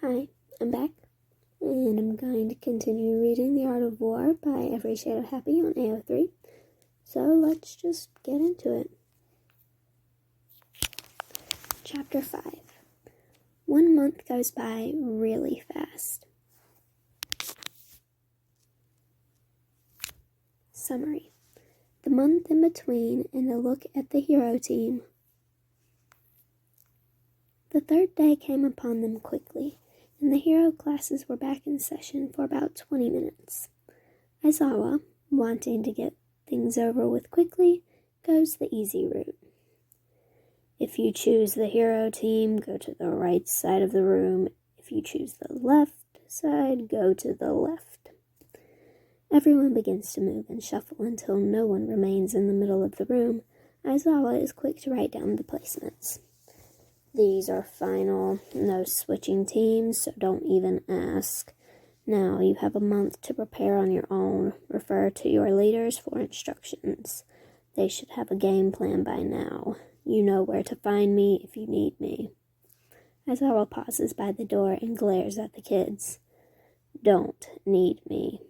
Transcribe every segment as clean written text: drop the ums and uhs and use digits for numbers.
Hi, I'm back, and I'm going to continue reading The Art of War by EveryShadeOfHappy on AO3. So let's just get into it. Chapter 5. 1 month goes by really fast. Summary. The month in between and a look at the hero team. The third day came upon them quickly, and the hero classes were back in session for about 20 minutes. Aizawa, wanting to get things over with quickly, goes the easy route. If you choose the hero team, go to the right side of the room. If you choose the left side, go to the left. Everyone begins to move and shuffle until no one remains in the middle of the room. Aizawa is quick to write down the placements. These are final, no switching teams, so don't even ask. Now you have a month to prepare on your own. Refer to your leaders for instructions. They should have a game plan by now. You know where to find me if you need me. Aizawa pauses by the door and glares at the kids. Don't need me.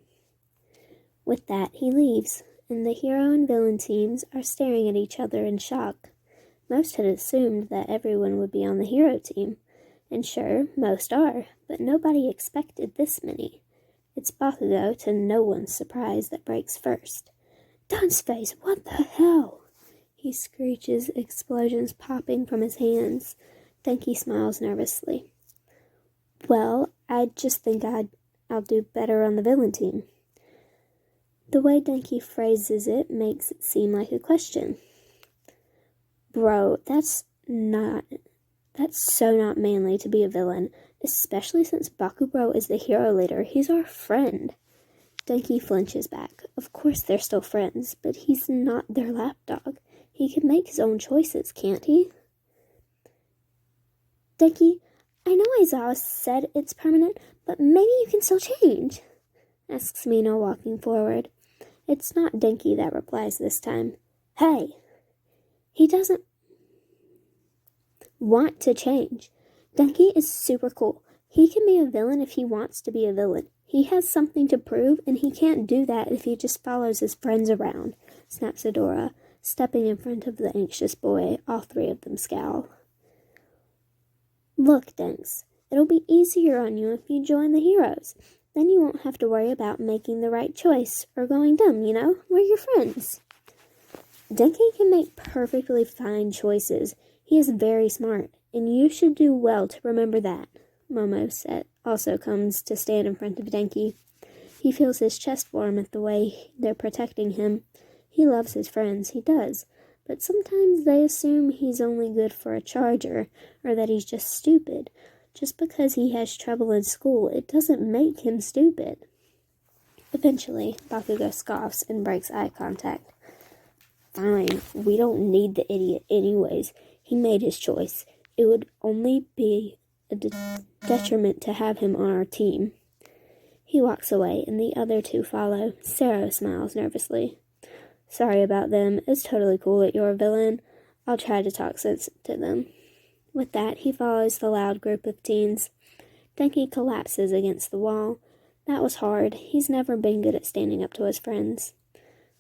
With that, he leaves, and the hero and villain teams are staring at each other in shock. Most had assumed that everyone would be on the hero team, and sure, most are, but nobody expected this many. It's Bakugo to no one's surprise that breaks first. Dunce face, what the hell? He screeches, explosions popping from his hands. Denki smiles nervously. Well, I just think I'll do better on the villain team. The way Denki phrases it makes it seem like a question. Bro, that's so not manly to be a villain, especially since Bakubro is the hero leader. He's our friend. Denki flinches back. Of course they're still friends, but he's not their lapdog. He can make his own choices, can't he? Denki, I know Aizawa said it's permanent, but maybe you can still change, asks Mina, walking forward. It's not Denki that replies this time. Hey! He doesn't want to change. Denki is super cool. He can be a villain if he wants to be a villain. He has something to prove, and he can't do that if he just follows his friends around, snaps Adora, stepping in front of the anxious boy. All three of them scowl. Look, Denks, it'll be easier on you if you join the heroes. Then you won't have to worry about making the right choice or going dumb, you know? We're your friends. Denki can make perfectly fine choices. He is very smart, and you should do well to remember that. Momo also comes to stand in front of Denki. He feels his chest warm at the way they're protecting him. He loves his friends, he does, but sometimes they assume he's only good for a charger, or that he's just stupid. Just because he has trouble in school, it doesn't make him stupid. Eventually, Bakugo scoffs and breaks eye contact. Fine, we don't need the idiot anyways. He made his choice. It would only be a detriment to have him on our team. He walks away, and the other two follow. Sero smiles nervously. Sorry about them. It's totally cool that you're a villain. I'll try to talk sense to them. With that, he follows the loud group of teens. Denki collapses against the wall. That was hard. He's never been good at standing up to his friends.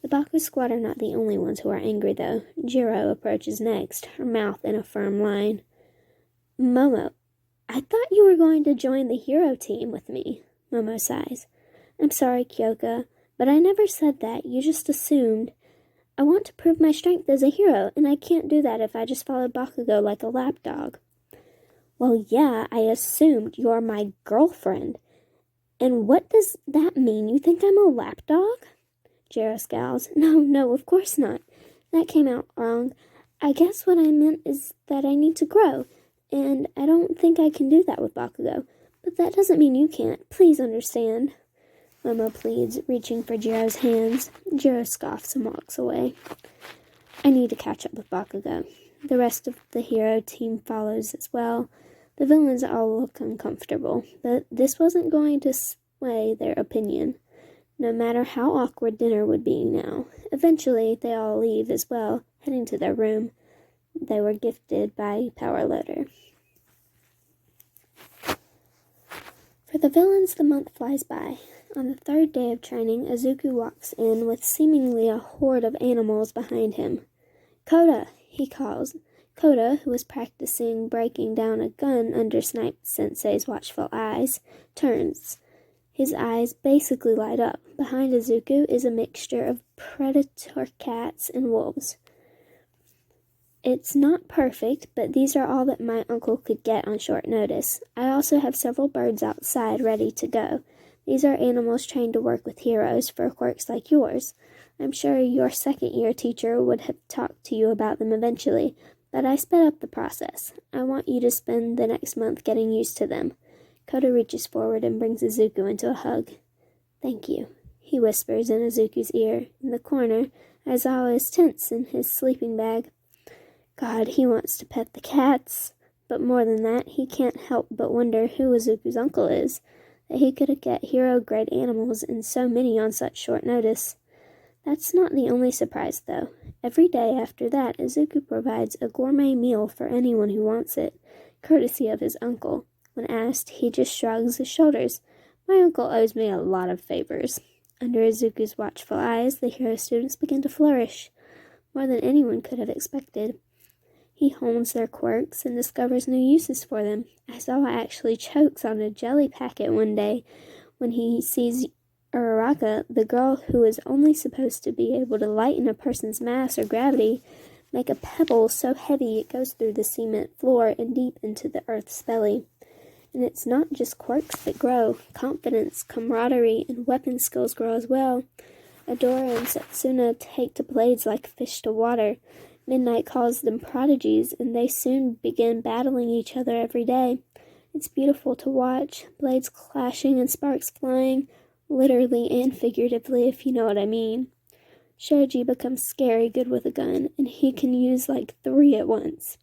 The Baku squad are not the only ones who are angry, though. Jiro approaches next, her mouth in a firm line. Momo, I thought you were going to join the hero team with me, Momo sighs. I'm sorry, Kyoka, but I never said that. You just assumed. I want to prove my strength as a hero, and I can't do that if I just follow Bakugo like a lapdog. Well, yeah, I assumed you're my girlfriend. And what does that mean? You think I'm a lapdog? Jiro scowls. No, of course not. That came out wrong. I guess what I meant is that I need to grow, and I don't think I can do that with Bakugo. But that doesn't mean you can't. Please understand. Momo pleads, reaching for Jiro's hands. Jiro scoffs and walks away. I need to catch up with Bakugo. The rest of the hero team follows as well. The villains all look uncomfortable, but this wasn't going to sway their opinion, no matter how awkward dinner would be now. Eventually, they all leave as well, heading to their room. They were gifted by Power Loader. the villains, the month flies by. On the third day of training, Izuku walks in with seemingly a horde of animals behind him. "Koda," he calls. Koda, who was practicing breaking down a gun under Snipe Sensei's watchful eyes, turns. His eyes basically light up. Behind Izuku is a mixture of predator cats and wolves. "It's not perfect, but these are all that my uncle could get on short notice. I also have several birds outside ready to go. These are animals trained to work with heroes for quirks like yours. I'm sure your second-year teacher would have talked to you about them eventually, but I sped up the process. I want you to spend the next month getting used to them." Koda reaches forward and brings Izuku into a hug. "Thank you," he whispers in Izuku's ear. In the corner, Aizawa is tense in his sleeping bag. God, he wants to pet the cats. But more than that, he can't help but wonder who Izuku's uncle is, that he could get hero-grade animals and so many on such short notice. That's not the only surprise, though. Every day after that, Izuku provides a gourmet meal for anyone who wants it, courtesy of his uncle. When asked, he just shrugs his shoulders. "My uncle owes me a lot of favors." Under Izuku's watchful eyes, the hero students begin to flourish, more than anyone could have expected. He hones their quirks and discovers new uses for them. Aizawa actually chokes on a jelly packet one day when he sees Uraraka, the girl who is only supposed to be able to lighten a person's mass or gravity, make a pebble so heavy it goes through the cement floor and deep into the earth's belly. And it's not just quirks that grow. Confidence, camaraderie, and weapon skills grow as well. Adora and Setsuna take to blades like fish to water. Midnight calls them prodigies, and they soon begin battling each other every day. It's beautiful to watch, blades clashing and sparks flying, literally and figuratively, if you know what I mean. Shoji becomes scary good with a gun, and he can use like 3 at once.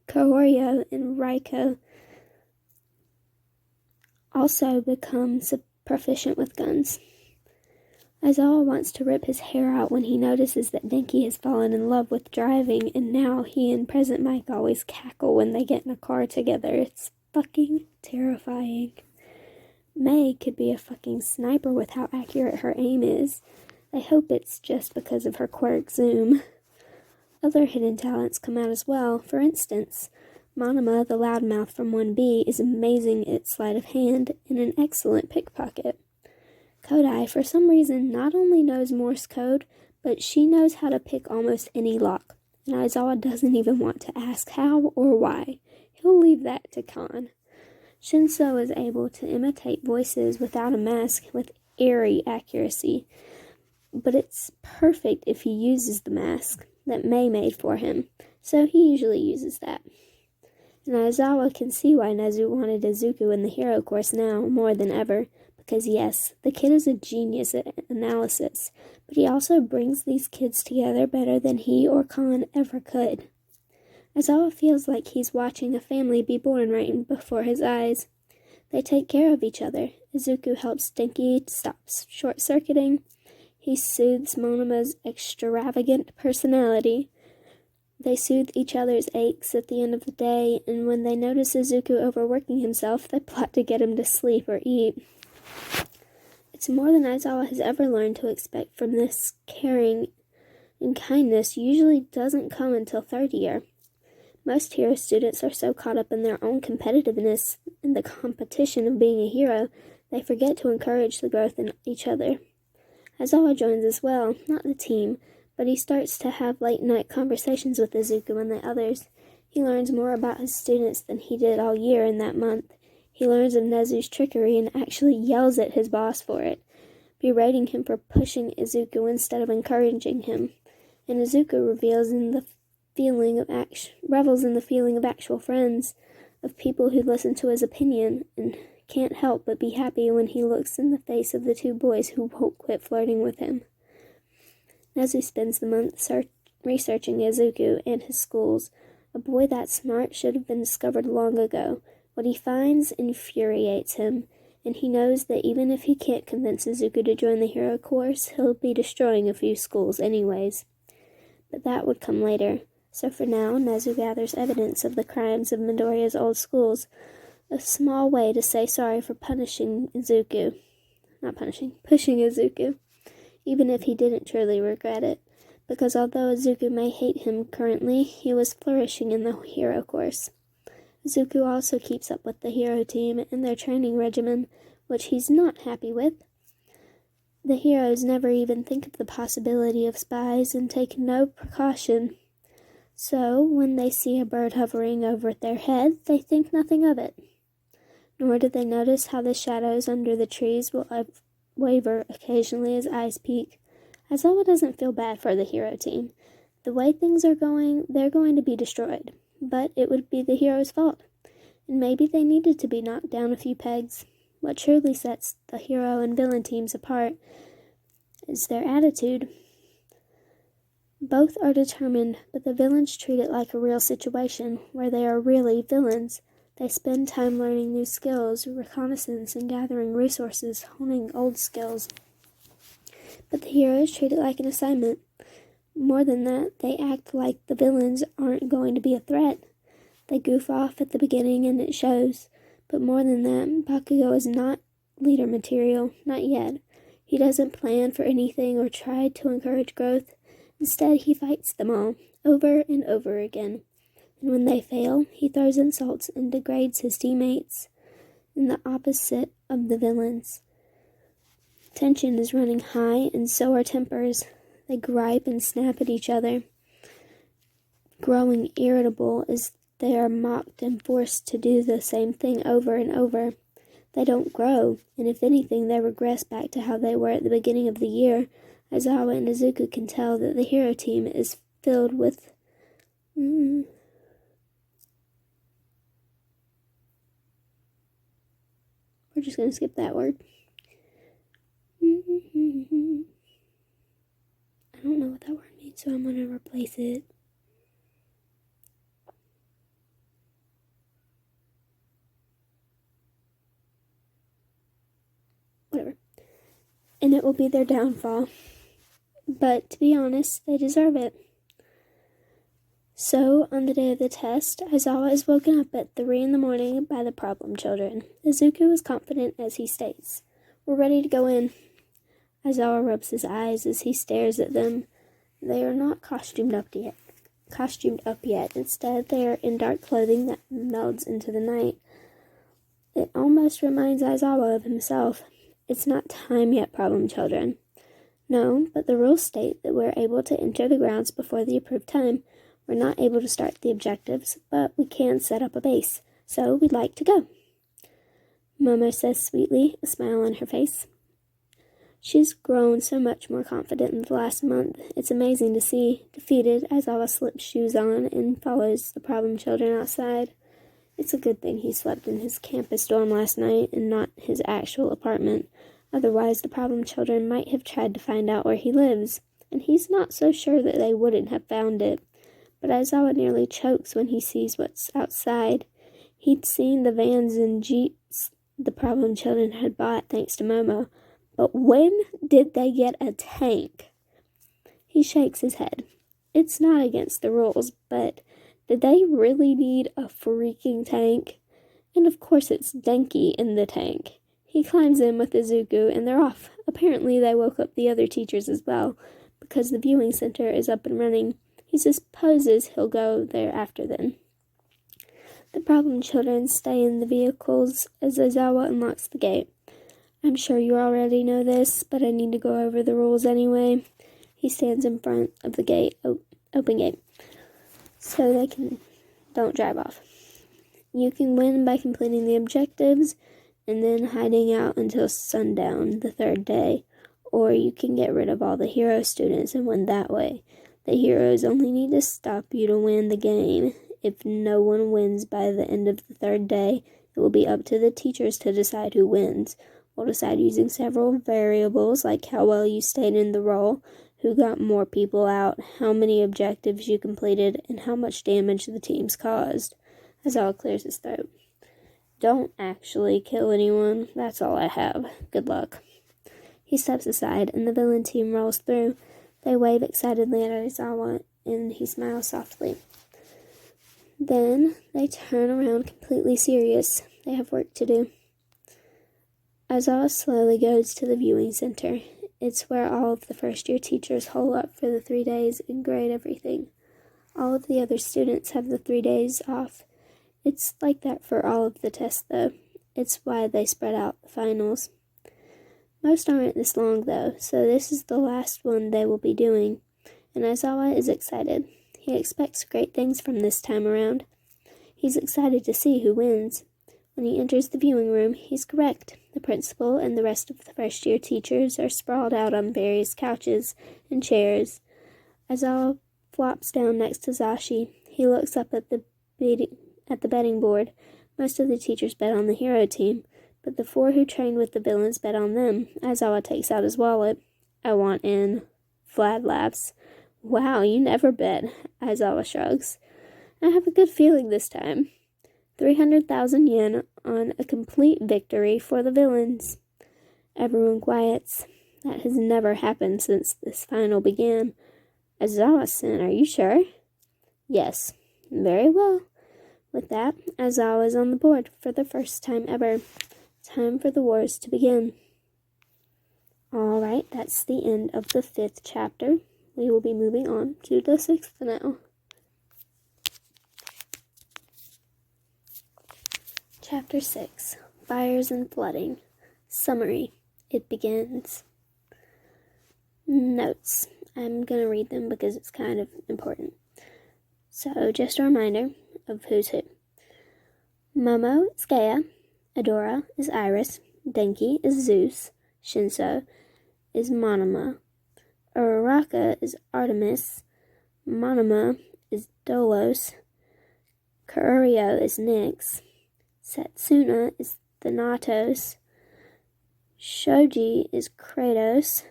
Kaorio and Raiko also becomes proficient with guns. Aizawa wants to rip his hair out when he notices that Denki has fallen in love with driving, and now he and Present Mike always cackle when they get in a car together. It's fucking terrifying. May could be a fucking sniper with how accurate her aim is. I hope it's just because of her quirk Zoom. Other hidden talents come out as well. For instance, Monoma, the loudmouth from 1B, is amazing at sleight of hand and an excellent pickpocket. Kodai, for some reason, not only knows Morse code, but she knows how to pick almost any lock, and Aizawa doesn't even want to ask how or why. He'll leave that to Khan. Shinso is able to imitate voices without a mask with eerie accuracy, but it's perfect if he uses the mask that May made for him, so he usually uses that. And Aizawa can see why Nezu wanted Izuku in the hero course now more than ever. Because yes, the kid is a genius at analysis, but he also brings these kids together better than he or Khan ever could. Aizawa feels like he's watching a family be born right before his eyes. They take care of each other. Izuku helps Denki stop short-circuiting. He soothes Monoma's extravagant personality. They soothe each other's aches at the end of the day, and when they notice Izuku overworking himself, they plot to get him to sleep or eat. It's more than Aizawa has ever learned to expect from this caring, and kindness usually doesn't come until third year. Most hero students are so caught up in their own competitiveness and the competition of being a hero, they forget to encourage the growth in each other. Aizawa joins as well, not the team, but he starts to have late-night conversations with Izuku and the others. He learns more about his students than he did all year in that month. He learns of Nezu's trickery and actually yells at his boss for it, berating him for pushing Izuku instead of encouraging him. And Izuku revels in the feeling of actual friends, of people who listen to his opinion, and can't help but be happy when he looks in the face of the 2 boys who won't quit flirting with him. Nezu spends the month researching Izuku and his schools. A boy that smart should have been discovered long ago. What he finds infuriates him, and he knows that even if he can't convince Izuku to join the hero course, he'll be destroying a few schools anyways. But that would come later. So for now, Nezu gathers evidence of the crimes of Midoriya's old schools. a small way to say sorry for pushing Izuku, even if he didn't truly regret it. Because although Izuku may hate him currently, he was flourishing in the hero course. Izuku also keeps up with the hero team and their training regimen, which he's not happy with. The heroes never even think of the possibility of spies and take no precaution. So, when they see a bird hovering over their head, they think nothing of it. Nor do they notice how the shadows under the trees will waver occasionally as eyes peek. Aizawa doesn't feel bad for the hero team. The way things are going, they're going to be destroyed. But it would be the hero's fault. And maybe they needed to be knocked down a few pegs. What truly sets the hero and villain teams apart is their attitude. Both are determined, but the villains treat it like a real situation, where they are really villains. They spend time learning new skills, reconnaissance, and gathering resources, honing old skills. But the heroes treat it like an assignment. More than that, they act like the villains aren't going to be a threat. They goof off at the beginning and it shows. But more than that, Bakugo is not leader material, not yet. He doesn't plan for anything or try to encourage growth. Instead, he fights them all, over and over again. And when they fail, he throws insults and degrades his teammates, in the opposite of the villains. Tension is running high, and so are tempers. They gripe and snap at each other, growing irritable as they are mocked and forced to do the same thing over and over. They don't grow, and if anything, they regress back to how they were at the beginning of the year. Aizawa and Izuku can tell that the hero team is filled with we're just going to skip that word. I don't know what that word means, so I'm going to replace it. Whatever. And it will be their downfall. But to be honest, they deserve it. So, on the day of the test, Aizawa is woken up at 3 a.m. by the problem children. Izuku is confident as he states, "We're ready to go in." Aizawa rubs his eyes as he stares at them. They are not costumed up yet. Instead, they are in dark clothing that melds into the night. It almost reminds Aizawa of himself. It's not time yet, problem children. No, but the rules state that we're able to enter the grounds before the approved time. We're not able to start the objectives, but we can set up a base, so we'd like to go. Momo says sweetly, a smile on her face. She's grown so much more confident in the last month. It's amazing to see. Defeated, Aizawa slips shoes on and follows the problem children outside. It's a good thing he slept in his campus dorm last night and not his actual apartment. Otherwise, the problem children might have tried to find out where he lives, and he's not so sure that they wouldn't have found it. But Aizawa nearly chokes when he sees what's outside. He'd seen the vans and jeeps the problem children had bought thanks to Momo. But when did they get a tank? He shakes his head. It's not against the rules, but did they really need a freaking tank? And of course it's Denki in the tank. He climbs in with Izuku and they're off. Apparently they woke up the other teachers as well, because the viewing center is up and running. He supposes he'll go there after then. The problem children stay in the vehicles as Aizawa unlocks the gate. I'm sure you already know this, but I need to go over the rules anyway. He stands in front of the gate, open gate, so they don't drive off. You can win by completing the objectives and then hiding out until sundown the third day, or you can get rid of all the hero students and win that way. The heroes only need to stop you to win the game. If no one wins by the end of the third day, it will be up to the teachers to decide who wins. We'll decide using several variables like how well you stayed in the role, who got more people out, how many objectives you completed, and how much damage the teams caused. Aizawa clears his throat. Don't actually kill anyone. That's all I have. Good luck. He steps aside and the villain team rolls through. They wave excitedly at Aizawa and he smiles softly. Then they turn around completely serious. They have work to do. Aizawa slowly goes to the viewing center. It's where all of the first-year teachers hole up for the 3 days and grade everything. All of the other students have the 3 days off. It's like that for all of the tests, though. It's why they spread out the finals. Most aren't this long, though, so this is the last one they will be doing, and Aizawa is excited. He expects great things from this time around. He's excited to see who wins. When he enters the viewing room, he's correct. The principal and the rest of the first-year teachers are sprawled out on various couches and chairs. Aizawa flops down next to Zashi. He looks up at the betting board. Most of the teachers bet on the hero team, but the 4 who trained with the villains bet on them. Aizawa takes out his wallet. I want in. Vlad laughs. Wow, you never bet. Aizawa shrugs. I have a good feeling this time. 300,000 yen on a complete victory for the villains. Everyone quiets. That has never happened since this final began. Aizawa-san, are you sure? Yes. Very well. With that, Aizawa is on the board for the first time ever. Time for the wars to begin. Alright, that's the end of the 5th chapter. We will be moving on to the 6th now. Chapter 6. Fires and Flooding. Summary. It begins. Notes. I'm going to read them because it's kind of important. So, just a reminder of who's who. Momo is Gaia. Adora is Iris. Denki is Zeus. Shinso is Monoma. Uraraka is Artemis. Monoma is Dolos. Kurio is Nyx. Setsuna is Thanatos. Shoji is Kratos.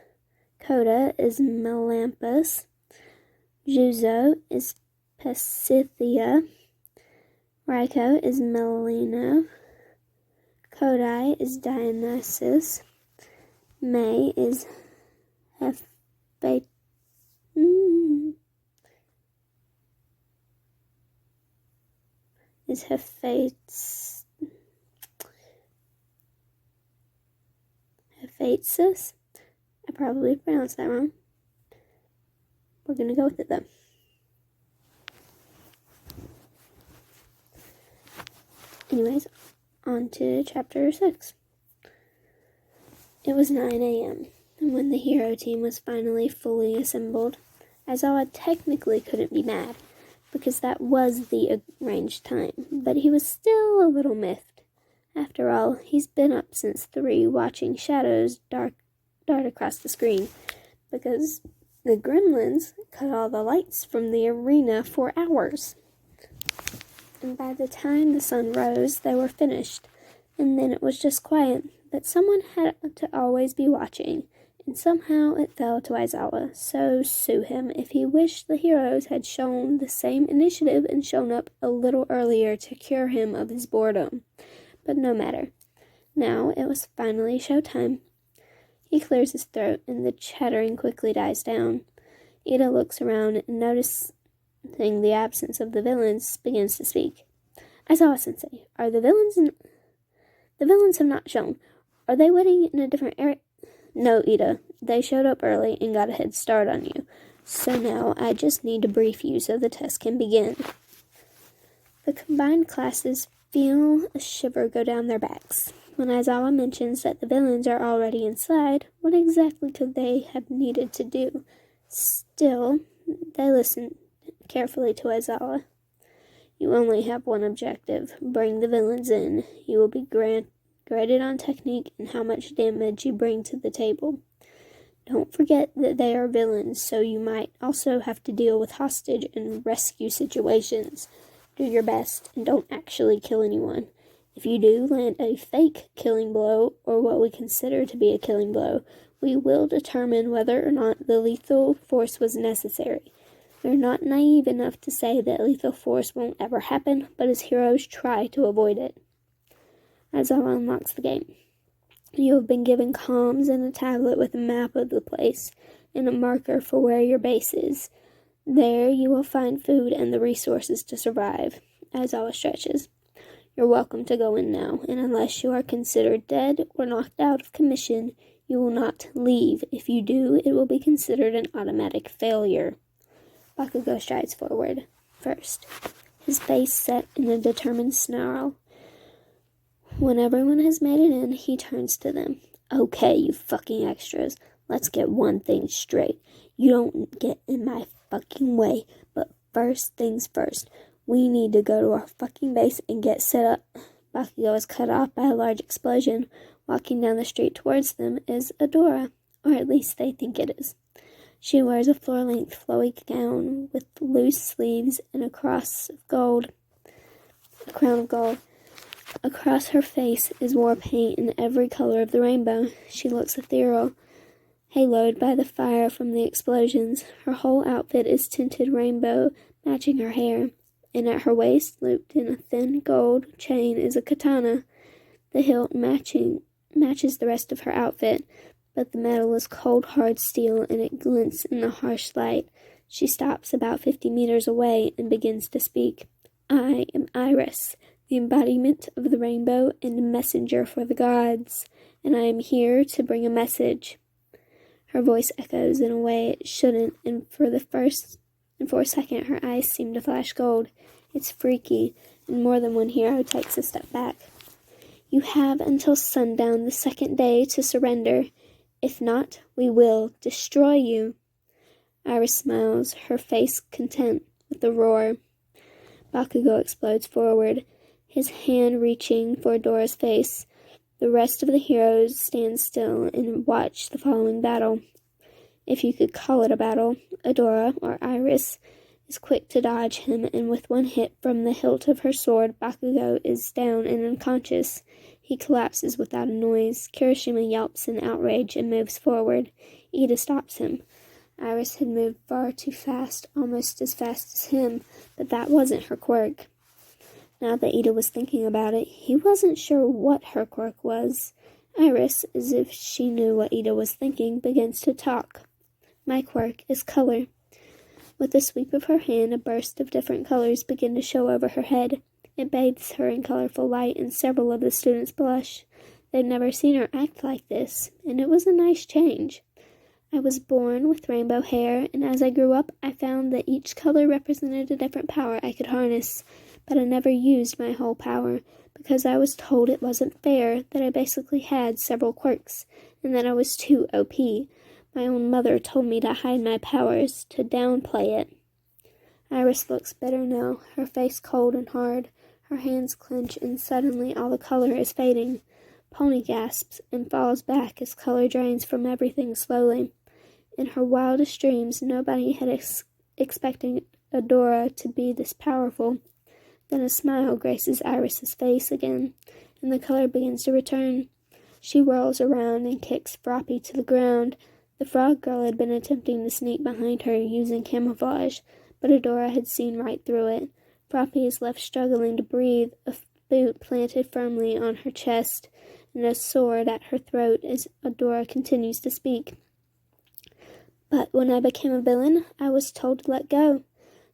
Koda is Melampus. Juzo is Pasithia. Raiko is Melina. Kodai is Dionysus. May is Hephaestus. Hephaestus? I probably pronounced that wrong. We're gonna go with it though. Anyways, on to chapter 6. It was 9 a.m. and when the hero team was finally fully assembled, Aizawa technically couldn't be mad, because that was the arranged time, but he was still a little miffed. After all, he's been up since 3 watching shadows dart across the screen, because the gremlins cut all the lights from the arena for hours. And by the time the sun rose, they were finished, and then it was just quiet, but someone had to always be watching, and somehow it fell to Aizawa, so sue him if he wished the heroes had shown the same initiative and shown up a little earlier to cure him of his boredom. But no matter. Now it was finally showtime. He clears his throat, and the chattering quickly dies down. Ida looks around and, noticing the absence of the villains, begins to speak. Aizawa-sensei, are the villains The villains have not shown. Are they waiting in a different area? No, Ida. They showed up early and got a head start on you. So now I just need to brief you so the test can begin. The combined classes feel a shiver go down their backs. When Aizawa mentions that the villains are already inside, what exactly could they have needed to do? Still, they listen carefully to Aizawa. You only have one objective. Bring the villains in. You will be graded on technique and how much damage you bring to the table. Don't forget that they are villains, so you might also have to deal with hostage and rescue situations. Do your best and don't actually kill anyone. If you do land a fake killing blow, or what we consider to be a killing blow, we will determine whether or not the lethal force was necessary. We're not naive enough to say that lethal force won't ever happen, but as heroes try to avoid it. Aizawa unlocks the game. You have been given comms and a tablet with a map of the place, and a marker for where your base is. There you will find food and the resources to survive. Aizawa stretches. You're welcome to go in now, and unless you are considered dead or knocked out of commission, you will not leave. If you do, it will be considered an automatic failure. Bakugo strides forward first, his face set in a determined snarl. When everyone has made it in, he turns to them. Okay, you fucking extras, let's get one thing straight. You don't get in my fucking way, but first things first. We need to go to our fucking base and get set up. Bakugo is cut off by a large explosion. Walking down the street towards them is Adora, or at least they think it is. She wears a floor-length flowy gown with loose sleeves and a crown of gold. Across her face is war paint in every color of the rainbow. She looks ethereal, haloed by the fire from the explosions. Her whole outfit is tinted rainbow, matching her hair, and at her waist, looped in a thin gold chain, is a katana. The hilt matches the rest of her outfit, but the metal is cold, hard steel, and it glints in the harsh light. She stops about 50 meters away and begins to speak. I am Iris, the embodiment of the rainbow and a messenger for the gods, and I am here to bring a message. Her voice echoes in a way it shouldn't, and for a second her eyes seem to flash gold. It's freaky, and more than one hero takes a step back. You have until sundown the second day to surrender. If not, we will destroy you. Iris smiles, her face content with the roar. Bakugo explodes forward, his hand reaching for Adora's face. The rest of the heroes stand still and watch the following battle. If you could call it a battle, Adora, or Iris, is quick to dodge him, and with one hit from the hilt of her sword, Bakugo is down and unconscious. He collapses without a noise. Kirishima yelps in outrage and moves forward. Ida stops him. Iris had moved far too fast, almost as fast as him, but that wasn't her quirk. Now that Ida was thinking about it, he wasn't sure what her quirk was. Iris, as if she knew what Ida was thinking, begins to talk. My quirk is color. With a sweep of her hand, a burst of different colors begin to show over her head. It bathes her in colorful light, and several of the students blush. They'd never seen her act like this, and it was a nice change. I was born with rainbow hair, and as I grew up, I found that each color represented a different power I could harness, but I never used my whole power, because I was told it wasn't fair, that I basically had several quirks, and that I was too OP. My own mother told me to hide my powers, to downplay it. Iris looks better now, her face cold and hard. Her hands clench, and suddenly all the color is fading. Pony gasps and falls back as color drains from everything slowly. In her wildest dreams, nobody had expected Adora to be this powerful. Then a smile graces Iris's face again, and the color begins to return. She whirls around and kicks Froppy to the ground. The frog girl had been attempting to sneak behind her using camouflage, but Adora had seen right through it. Froppy is left struggling to breathe, a boot planted firmly on her chest, and a sword at her throat as Adora continues to speak. But when I became a villain, I was told to let go,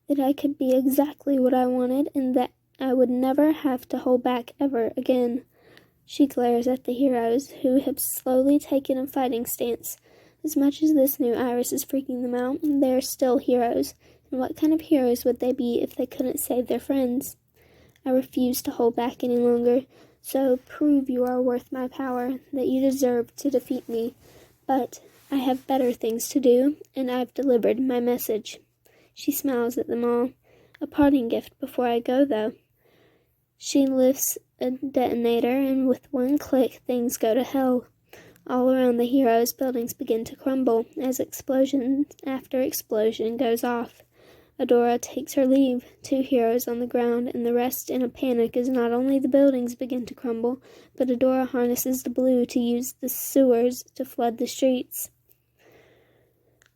that I could be exactly what I wanted, and that I would never have to hold back ever again. She glares at the heroes, who have slowly taken a fighting stance. As much as this new Iris is freaking them out, they are still heroes, and what kind of heroes would they be if they couldn't save their friends? I refuse to hold back any longer, so prove you are worth my power, that you deserve to defeat me. But I have better things to do, and I've delivered my message. She smiles at them all. A parting gift before I go, though. She lifts a detonator, and with one click, things go to hell. All around the heroes, buildings begin to crumble as explosion after explosion goes off. Adora takes her leave, 2 heroes on the ground, and the rest in a panic as not only the buildings begin to crumble, but Adora harnesses the blue to use the sewers to flood the streets.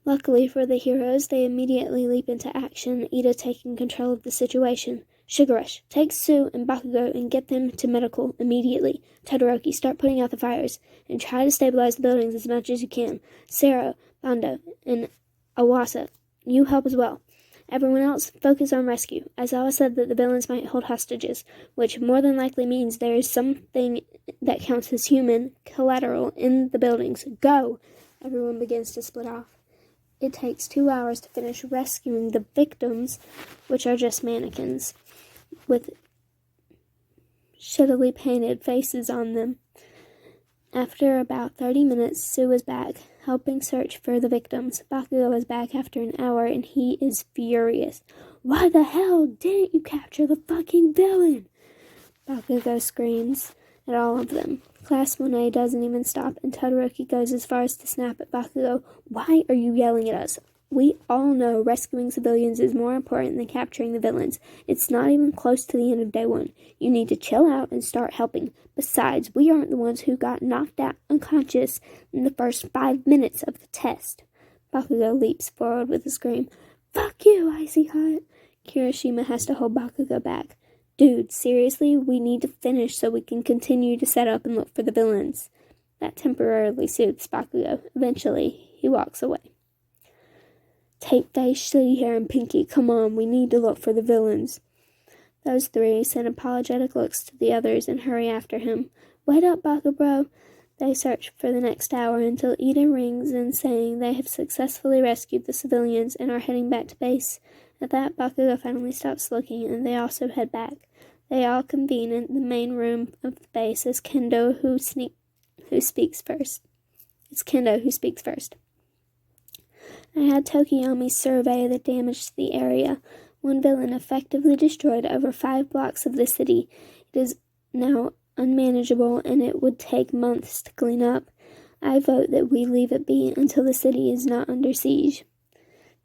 Luckily for the heroes, they immediately leap into action, Ida taking control of the situation. Sugar Rush, take Sue and Bakugo and get them to medical immediately. Todoroki, start putting out the fires, and try to stabilize the buildings as much as you can. Sarah, Bando, and Awasa, you help as well. Everyone else, focus on rescue. Aizawa said that the villains might hold hostages, which more than likely means there is something that counts as human collateral in the buildings. Go! Everyone begins to split off. It takes 2 hours to finish rescuing the victims, which are just mannequins, with shittily painted faces on them. After about 30 minutes, Sue is back, helping search for the victims. Bakugo is back after an hour, and he is furious. Why the hell didn't you capture the fucking villain? Bakugo screams at all of them. Class Monet doesn't even stop, and Todoroki goes as far as to snap at Bakugo. Why are you yelling at us? We all know rescuing civilians is more important than capturing the villains. It's not even close to the end of day one. You need to chill out and start helping. Besides, we aren't the ones who got knocked out unconscious in the first 5 minutes of the test. Bakugo leaps forward with a scream. Fuck you, Icy Hot! Kirishima has to hold Bakugo back. Dude, seriously, we need to finish so we can continue to set up and look for the villains. That temporarily soothes Bakugo. Eventually, he walks away. Tape Face, Shitty Hair, and Pinky, come on, we need to look for the villains. Those three send apologetic looks to the others and hurry after him. Wait up, Bakubro. They search for the next hour until Ida rings in saying they have successfully rescued the civilians and are heading back to base. At that, Bakugo finally stops looking, and they also head back. They all convene in the main room of the base as Kendo who speaks first. It's Kendo who speaks first. I had Tokiyami survey the damage to the area. One villain effectively destroyed over 5 blocks of the city. It is now unmanageable, and it would take months to clean up. I vote that we leave it be until the city is not under siege.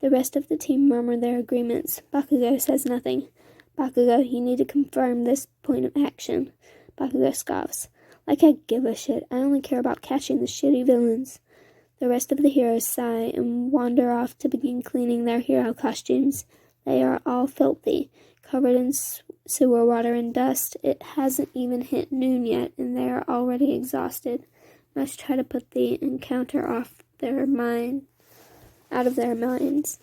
The rest of the team murmur their agreements. Bakugo says nothing. Bakugo, you need to confirm this point of action. Bakugo scoffs. Like I give a shit. I only care about catching the shitty villains. The rest of the heroes sigh and wander off to begin cleaning their hero costumes. They are all filthy, covered in sewer water and dust. It hasn't even hit noon yet, and they are already exhausted. Most try to put the encounter out of their minds,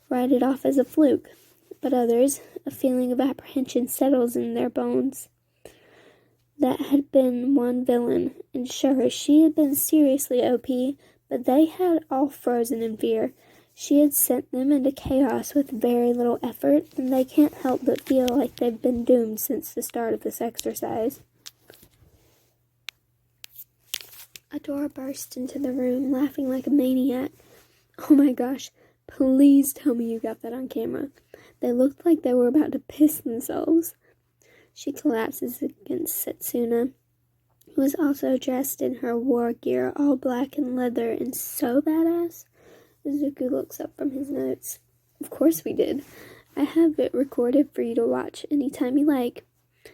write it off as a fluke. But others, a feeling of apprehension settles in their bones. That had been one villain, and sure, she had been seriously OP, but they had all frozen in fear. She had sent them into chaos with very little effort, and they can't help but feel like they've been doomed since the start of this exercise. Adora burst into the room, laughing like a maniac. Oh my gosh, please tell me you got that on camera. They looked like they were about to piss themselves. She collapses against Setsuna, who was also dressed in her war gear, all black and leather, and so badass. Izuku looks up from his notes. Of course we did. I have it recorded for you to watch anytime you like.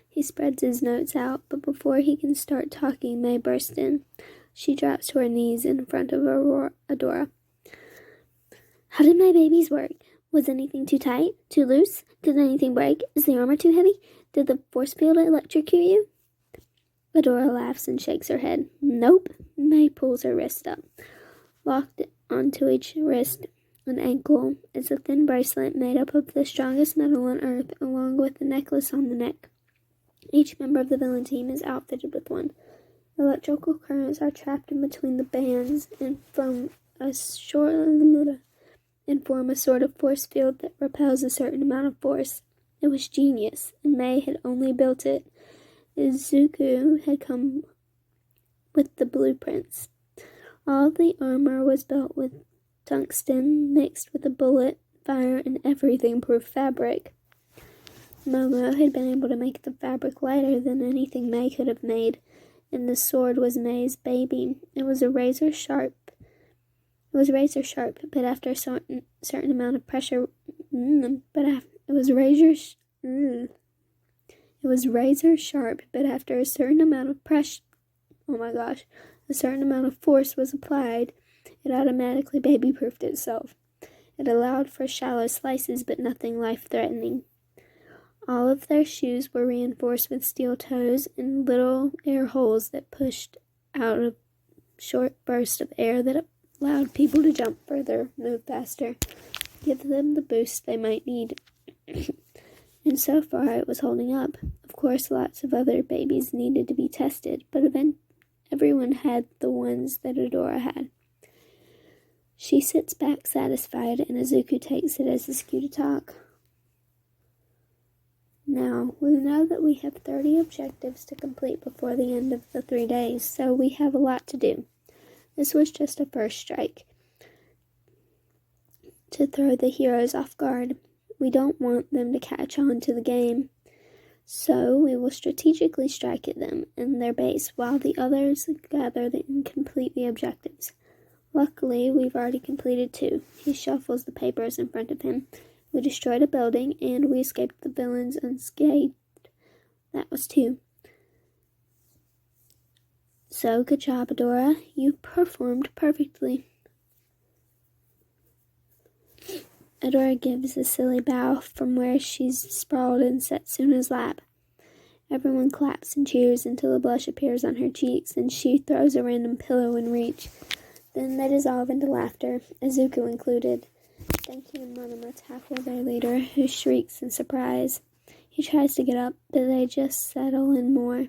He spreads his notes out, but before he can start talking, May bursts in. She drops to her knees in front of Adora. How did my babies work? Was anything too tight? Too loose? Did anything break? Is the armor too heavy? Did the force field electrocute you? Adora laughs and shakes her head. Nope. May pulls her wrist up. Locked onto each wrist and ankle is a thin bracelet made up of the strongest metal on Earth, along with a necklace on the neck. Each member of the villain team is outfitted with one. Electrical currents are trapped in between the bands and form a sort of force field that repels a certain amount of force. It was genius, and May had only built it. Izuku had come with the blueprints. All the armor was built with tungsten mixed with a bullet, fire, and everything-proof fabric. Momo had been able to make the fabric lighter than anything May could have made, and the sword was May's baby. It was razor sharp, but after a certain amount of pressure, It was razor sharp, but after a certain amount of a certain amount of force was applied, it automatically baby-proofed itself. It allowed for shallow slices, but nothing life-threatening. All of their shoes were reinforced with steel toes and little air holes that pushed out a short burst of air that allowed people to jump further, move faster. give them the boost they might need. And so far it was holding up. Of course, lots of other babies needed to be tested, but everyone had the ones that Adora had. She sits back satisfied, and Izuku takes it as his cue to talk. Now, we know that we have 30 objectives to complete before the end of the 3 days, so we have a lot to do. This was just a first strike to throw the heroes off guard. We don't want them to catch on to the game, so we will strategically strike at them and their base while the others gather and complete the objectives. Luckily, we've already completed 2. He shuffles the papers in front of him. We destroyed a building, and we escaped the villains unscathed. That was 2. So, good job, Adora. You performed perfectly. Adora gives a silly bow from where she's sprawled in Setsuna's lap. Everyone claps and cheers until a blush appears on her cheeks, and she throws a random pillow in reach. Then they dissolve into laughter, Izuku included. Denki and Monoma tackle their leader, who shrieks in surprise. He tries to get up, but they just settle in more.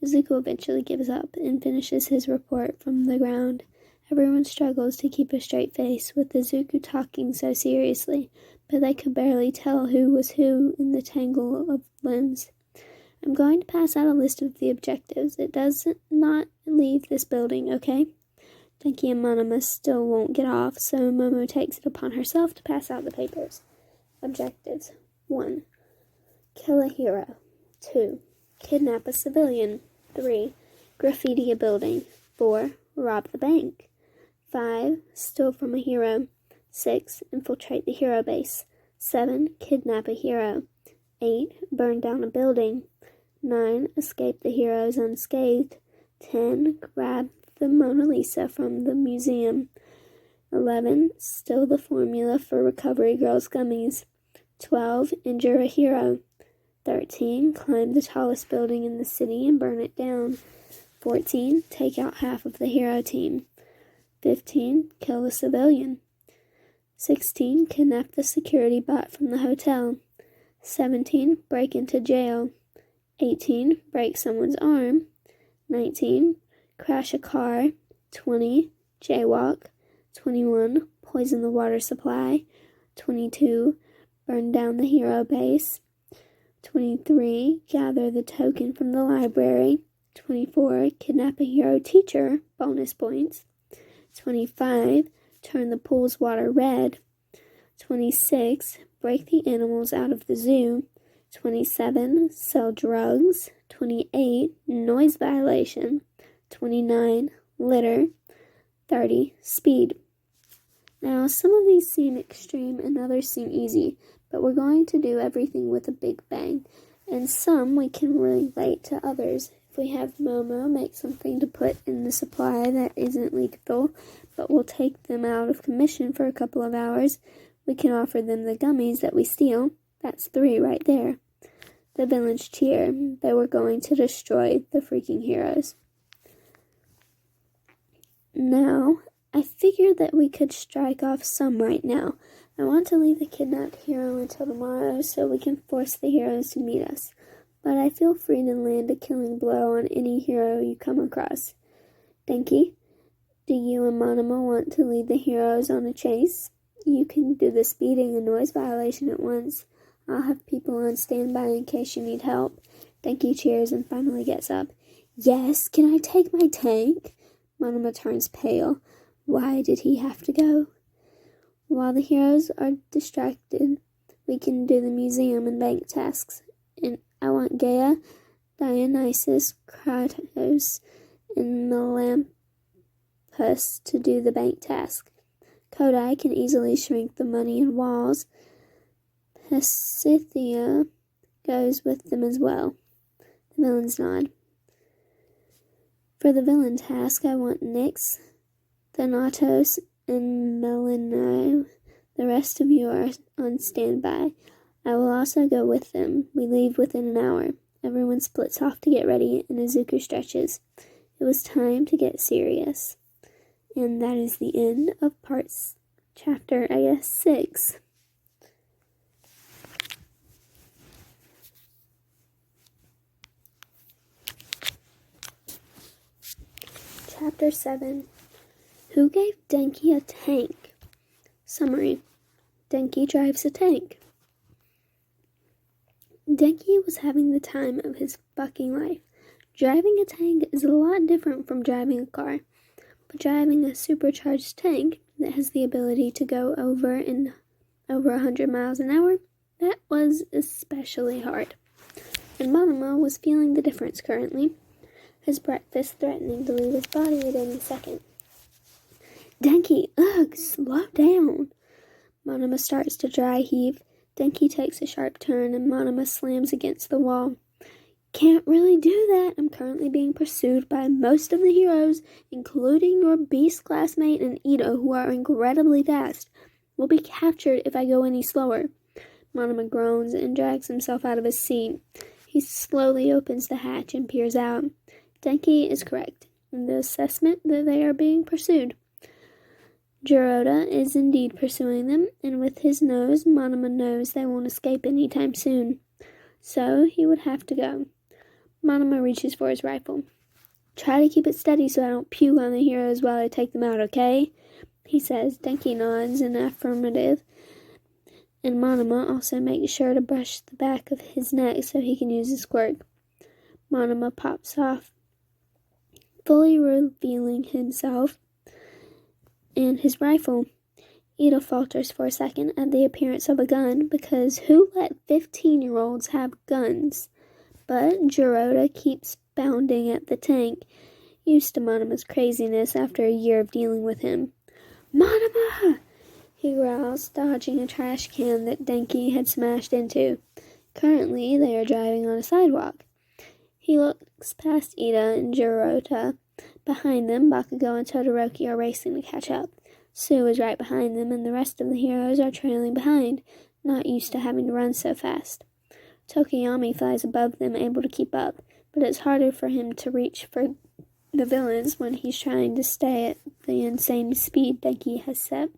Izuku eventually gives up and finishes his report from the ground. Everyone struggles to keep a straight face, with Izuku talking so seriously, but they could barely tell who was who in the tangle of limbs. I'm going to pass out a list of the objectives. It does not leave this building, okay? Denki and Monoma still won't get off, so Momo takes it upon herself to pass out the papers. Objectives. 1. Kill a hero. 2. Kidnap a civilian. 3. Graffiti a building. 4. Rob the bank. 5. Steal from a hero. 6. Infiltrate the hero base. 7. Kidnap a hero. 8. Burn down a building. 9. Escape the heroes unscathed. 10. Grab the Mona Lisa from the museum. 11. Steal the formula for Recovery Girls gummies. 12. Injure a hero. 13. Climb the tallest building in the city and burn it down. 14. Take out half of the hero team. 15. Kill a civilian. 16. Kidnap the security bot from the hotel. 17. Break into jail. 18. Break someone's arm. 19. Crash a car. 20. Jaywalk. 21. Poison the water supply. 22. Burn down the hero base. 23. Gather the token from the library. 24. Kidnap a hero teacher. Bonus points. 25. Turn the pool's water red. 26. Break the animals out of the zoo. 27. Sell drugs. 28. Noise violation. 29. Litter. 30. Speed. Now, some of these seem extreme and others seem easy, but we're going to do everything with a big bang, and some we can relate to others. If we have Momo make something to put in the supply that isn't lethal, but will take them out of commission for a couple of hours, we can offer them the gummies that we steal. That's 3 right there. The villains cheer. They were going to destroy the freaking heroes. Now, I figured that we could strike off some right now. I want to leave the kidnapped hero until tomorrow so we can force the heroes to meet us. But I feel free to land a killing blow on any hero you come across. Denki, do you and Monoma want to lead the heroes on a chase? You can do the speeding and noise violation at once. I'll have people on standby in case you need help. Denki cheers and finally gets up. Yes, can I take my tank? Monoma turns pale. Why did he have to go? While the heroes are distracted, we can do the museum and bank tasks. And I want Gaia, Dionysus, Kratos, and Melampus to do the bank task. Kodai can easily shrink the money in walls. Pasithia goes with them as well. The villains nod. For the villain task, I want Nyx, Thanatos, and Melino. The rest of you are on standby. I will also go with them. We leave within an hour. Everyone splits off to get ready, and Izuku stretches. It was time to get serious. And that is the end of chapter 6. Chapter 7. Who gave Denki a tank? Summary. Denki drives a tank. Denki was having the time of his fucking life. Driving a tank is a lot different from driving a car, but driving a supercharged tank that has the ability to go over 100 miles an hour, that was especially hard. And Monoma was feeling the difference currently, his breakfast threatening to leave his body at any second. Denki, ugh, slow down. Monoma starts to dry heave. Denki takes a sharp turn and Monoma slams against the wall. Can't really do that. I'm currently being pursued by most of the heroes, including your beast classmate and Ito, who are incredibly fast. We'll be captured if I go any slower. Monoma groans and drags himself out of his seat. He slowly opens the hatch and peers out. Denki is correct in the assessment that they are being pursued. Jirota is indeed pursuing them, and with his nose, Monoma knows they won't escape anytime soon. So he would have to go. Monoma reaches for his rifle. Try to keep it steady so I don't puke on the heroes while I take them out, okay? He says. Denki nods in affirmative, and Monoma also makes sure to brush the back of his neck so he can use his quirk. Monoma pops off, fully revealing himself and his rifle. Ito falters for a second at the appearance of a gun, because who let 15-year-olds have guns? But Jirota keeps bounding at the tank, used to Monoma's craziness after a year of dealing with him. Monoma! He growls, dodging a trash can that Denki had smashed into. Currently, they are driving on a sidewalk. He looks past Ida and Jirota. Behind them, Bakugo and Todoroki are racing to catch up. Sue is right behind them, and the rest of the heroes are trailing behind, not used to having to run so fast. Tokiyami flies above them, able to keep up, but it's harder for him to reach for the villains when he's trying to stay at the insane speed Denki has set.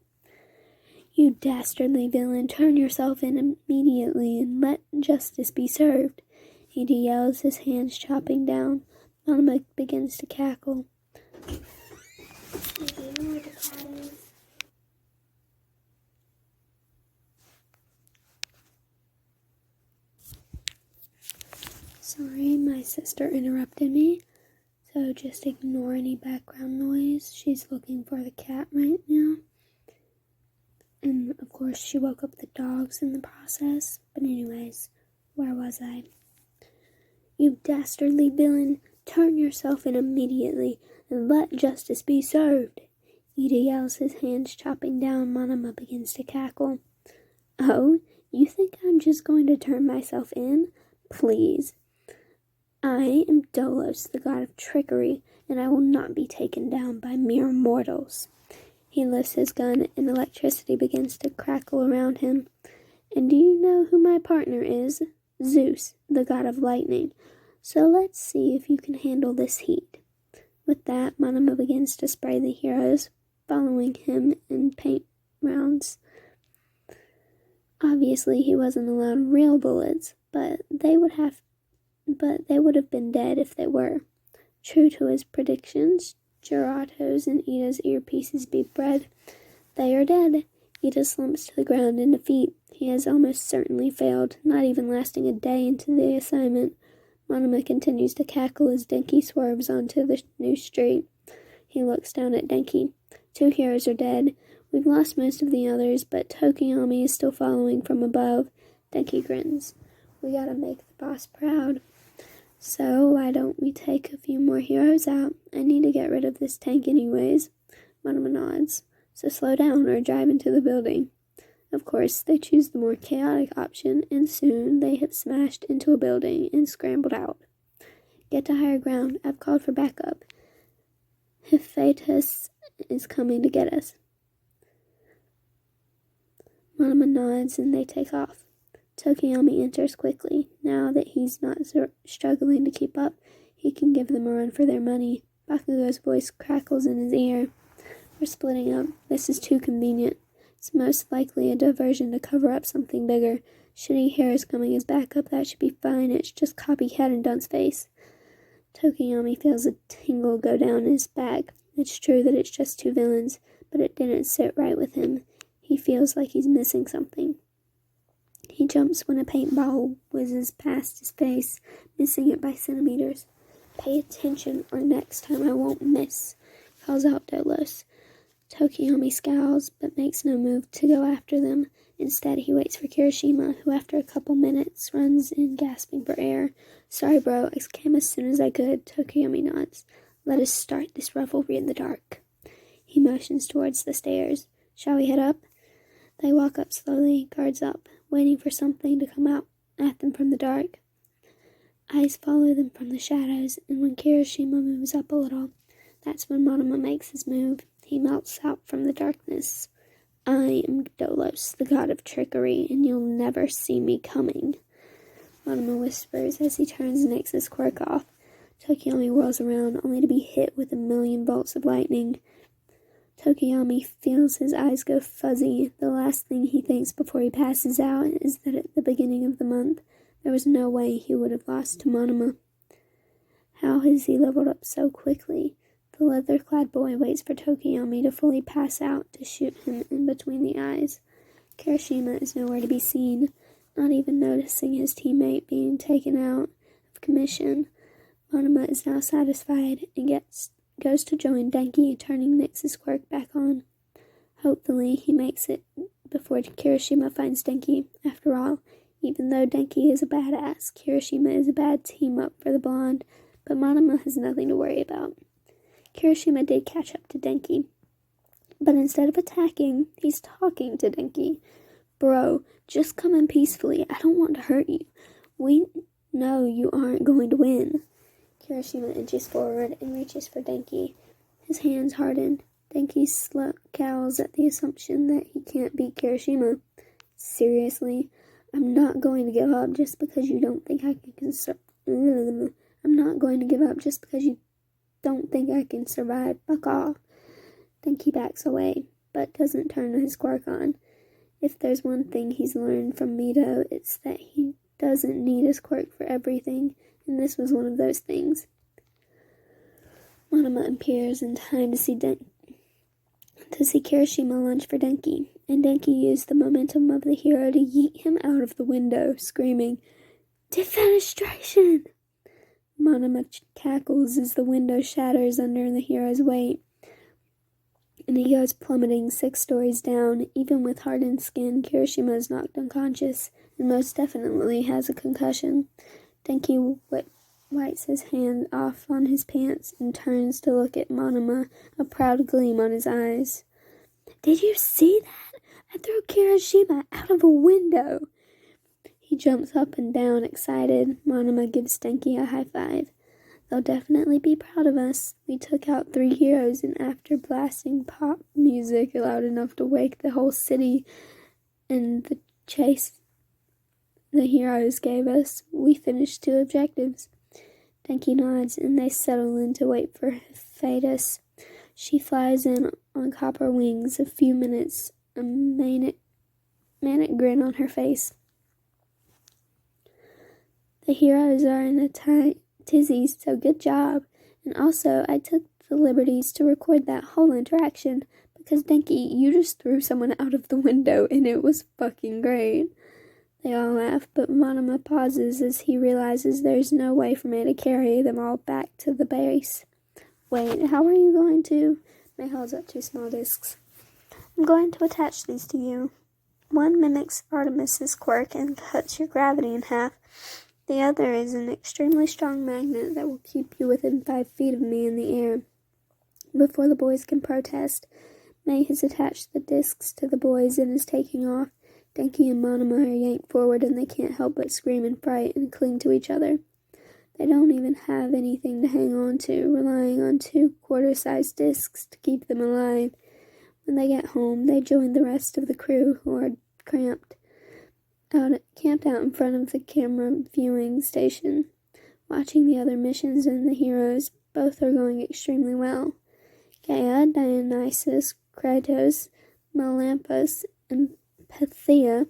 You dastardly villain, turn yourself in immediately and let justice be served. Ida yells, his hands chopping down. Monoma begins to cackle. Do you know where the cat is? Sorry, my sister interrupted me, so just ignore any background noise. She's looking for the cat right now. And, of course, she woke up the dogs in the process. But anyways, where was I? You dastardly villain, turn yourself in immediately and let justice be served. Ida yells, his hands chopping down. Monoma begins to cackle. Oh, you think I'm just going to turn myself in? Please. I am Dolos, the god of trickery, and I will not be taken down by mere mortals. He lifts his gun, and electricity begins to crackle around him. And do you know who my partner is? Zeus, the god of lightning. So let's see if you can handle this heat. With that, Monoma begins to spray the heroes, following him in paint rounds. Obviously, he wasn't allowed real bullets, but they would have been dead if they were. True to his predictions, Jirato's and Ida's earpieces beep red. They are dead. Ida slumps to the ground in defeat. He has almost certainly failed, not even lasting a day into the assignment. Monoma continues to cackle as Denki swerves onto the new street. He looks down at Denki. 2 heroes are dead. We've lost most of the others, but Tokiyami is still following from above. Denki grins. We gotta make the boss proud. So why don't we take a few more heroes out? I need to get rid of this tank anyways. Monoma nods. So slow down or drive into the building. Of course, they choose the more chaotic option, and soon they have smashed into a building and scrambled out. Get to higher ground. I've called for backup. Hephaestus is coming to get us. Monoma nods and they take off. Tokiyami enters quickly. Now that he's not struggling to keep up, he can give them a run for their money. Bakugo's voice crackles in his ear. We're splitting up. This is too convenient. It's most likely a diversion to cover up something bigger. Shitty hair is coming as backup. That should be fine. It's just copycat and dunce face. Tokiyami feels a tingle go down his back. It's true that it's just two villains, but it didn't sit right with him. He feels like he's missing something. He jumps when a paintball whizzes past his face, missing it by centimeters. "Pay attention, or next time I won't miss," calls out Dolos. Tokiyami scowls, but makes no move to go after them. Instead, he waits for Kirishima, who after a couple minutes runs in gasping for air. "Sorry, bro, I came as soon as I could." Tokiyami nods. "Let us start this revelry in the dark." He motions towards the stairs. "Shall we head up?" They walk up slowly, guards up, waiting for something to come out at them from the dark. Eyes follow them from the shadows, and when Kirishima moves up a little, that's when Monoma makes his move. He melts out from the darkness. "I am Dolos, the god of trickery, and you'll never see me coming," Monoma whispers as he turns Nyx's quirk off. Tokiyami whirls around, only to be hit with 1,000,000 bolts of lightning. Tokiyami feels his eyes go fuzzy. The last thing he thinks before he passes out is that at the beginning of the month, there was no way he would have lost to Monoma. How has he leveled up so quickly? The leather-clad boy waits for Tokiyami to fully pass out to shoot him in between the eyes. Kirishima is nowhere to be seen, not even noticing his teammate being taken out of commission. Monoma is now satisfied and goes to join Denki, turning Nyx's quirk back on. Hopefully, he makes it before Kirishima finds Denki. After all, even though Denki is a badass, Kirishima is a bad team-up for the blonde, but Monoma has nothing to worry about. Kirishima did catch up to Denki, but instead of attacking, he's talking to Denki. "Bro, just come in peacefully. I don't want to hurt you. We know you aren't going to win." Kirishima inches forward and reaches for Denki. His hands harden. Denki scowls at the assumption that he can't beat Kirishima. "Seriously? I'm not going to give up just because you don't think I can I'm not going to give up just because you don't think I can survive. Fuck off." Denki backs away, but doesn't turn his quirk on. If there's one thing he's learned from Mito, it's that he doesn't need his quirk for everything, and this was one of those things. Monoma appears in time to see Kirishima lunge for Denki, and Denki used the momentum of the hero to yeet him out of the window, screaming, "Defenestration!" Monoma cackles as the window shatters under the hero's weight, and he goes plummeting 6 stories down. Even with hardened skin, Kirishima is knocked unconscious, and most definitely has a concussion. Denki wipes his hand off on his pants and turns to look at Monoma, a proud gleam on his eyes. "Did you see that? I threw Kirishima out of a window." He jumps up and down, excited. Monoma gives Denki a high five. "They'll definitely be proud of us. We took out 3 heroes, and after blasting pop music loud enough to wake the whole city and the chase the heroes gave us, we finished 2 objectives." Denki nods, and they settle in to wait for Thetis. She flies in on copper wings, a few minutes, a manic grin on her face. "The heroes are in a tizzy, so good job. And also, I took the liberties to record that whole interaction, because Denki, you just threw someone out of the window, and it was fucking great." They all laugh, but Monoma pauses as he realizes there's no way for me to carry them all back to the base. "Wait, how are you going to?" May holds up 2 small discs. "I'm going to attach these to you. One mimics Artemis's quirk and cuts your gravity in half. The other is an extremely strong magnet that will keep you within 5 feet of me in the air." Before the boys can protest, May has attached the discs to the boys and is taking off. Denki and Monoma are yanked forward, and they can't help but scream in fright and cling to each other. They don't even have anything to hang on to, relying on 2 quarter-sized discs to keep them alive. When they get home, they join the rest of the crew, who are camped out in front of the camera viewing station, watching the other missions and the heroes. Both are going extremely well. Gaia, Dionysus, Kratos, Melampus, and Pythia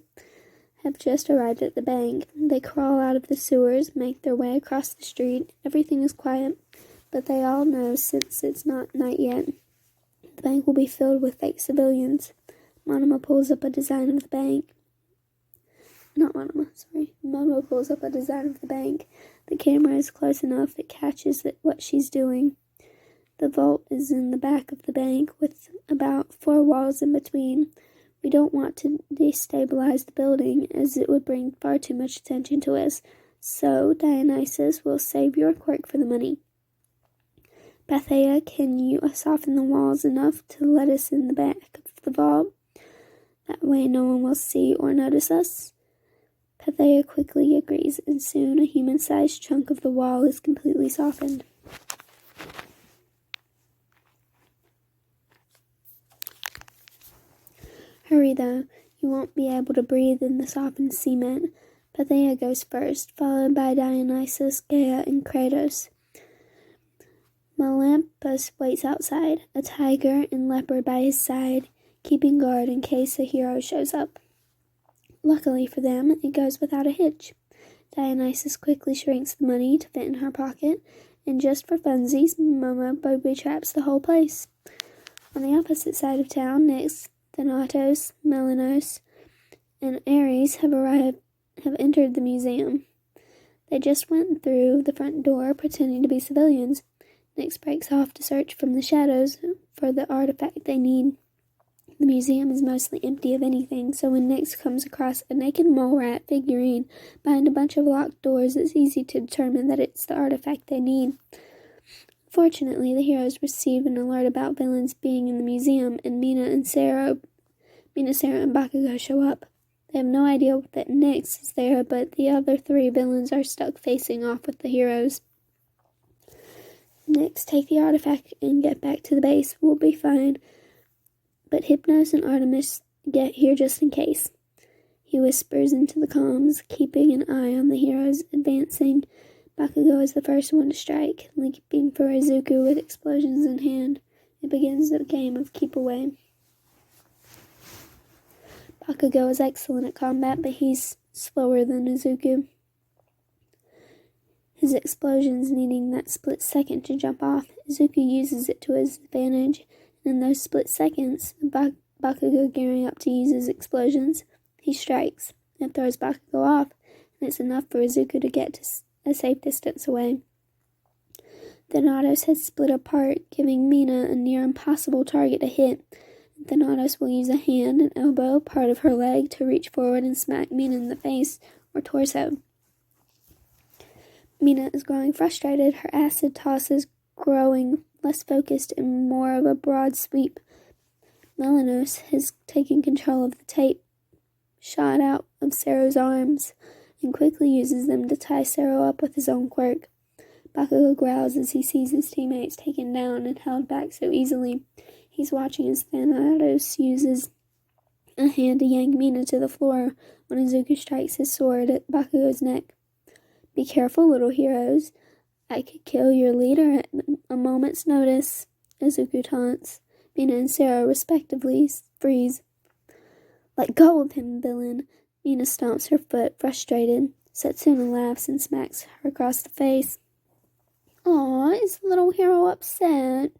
have just arrived at the bank. They crawl out of the sewers, make their way across the street. Everything is quiet, but they all know since it's not night yet, the bank will be filled with fake civilians. Momo pulls up a design of the bank. Momo pulls up a design of the bank. The camera is close enough it catches what she's doing. The vault is in the back of the bank with about 4 walls in between. We don't want to destabilize the building, as it would bring far too much attention to us, so Dionysus will save your quirk for the money. Pathea, can you soften the walls enough to let us in the back of the vault? That way no one will see or notice us. Pathea quickly agrees, and soon a human-sized chunk of the wall is completely softened. Hurry, though. You won't be able to breathe in the softened cement. Pathea goes first, followed by Dionysus, Gaia, and Kratos. Melampus waits outside, a tiger and leopard by his side, keeping guard in case a hero shows up. Luckily for them, it goes without a hitch. Dionysus quickly shrinks the money to fit in her pocket, and just for funsies, Momo booby-traps the whole place. On the opposite side of town, Nyx, Thanatos, Melanos, and Ares have entered the museum. They just went through the front door pretending to be civilians. Nyx breaks off to search from the shadows for the artifact they need. The museum is mostly empty of anything, so when Nyx comes across a naked mole rat figurine behind a bunch of locked doors, it's easy to determine that it's the artifact they need. Fortunately, the heroes receive an alert about villains being in the museum, and Mina, Sarah, and Bakugo show up. They have no idea that Nyx is there, but the other 3 villains are stuck facing off with the heroes. Nyx, take the artifact and get back to the base. We'll be fine. But Hypnos and Artemis get here just in case. He whispers into the comms, keeping an eye on the heroes advancing. Bakugo is the first one to strike, leaping for Izuku with explosions in hand. It begins the game of keep away. Bakugo is excellent at combat, but he's slower than Izuku. His explosions needing that split second to jump off. Izuku uses it to his advantage, and in those split seconds, Bakugo gearing up to use his explosions, he strikes. It throws Bakugo off, and it's enough for Izuku to get to a safe distance away. Thanatos has split apart, giving Mina a near impossible target to hit. Thanatos will use a hand, an elbow, part of her leg to reach forward and smack Mina in the face or torso. Mina is growing frustrated, her acid tosses growing less focused and more of a broad sweep. Melanos has taken control of the tape shot out of Sero's arms and quickly uses them to tie Sero up with his own quirk. Bakugo growls as he sees his teammates taken down and held back so easily. He's watching as Thanatos uses a hand to yank Mina to the floor when Izuku strikes his sword at Bakugo's neck. Be careful, little heroes. I could kill your leader at a moment's notice, Izuku taunts. Mina and Sero respectively freeze. Let go of him, villain. Mina stomps her foot, frustrated. Setsuna laughs and smacks her across the face. Aw, is the little hero upset?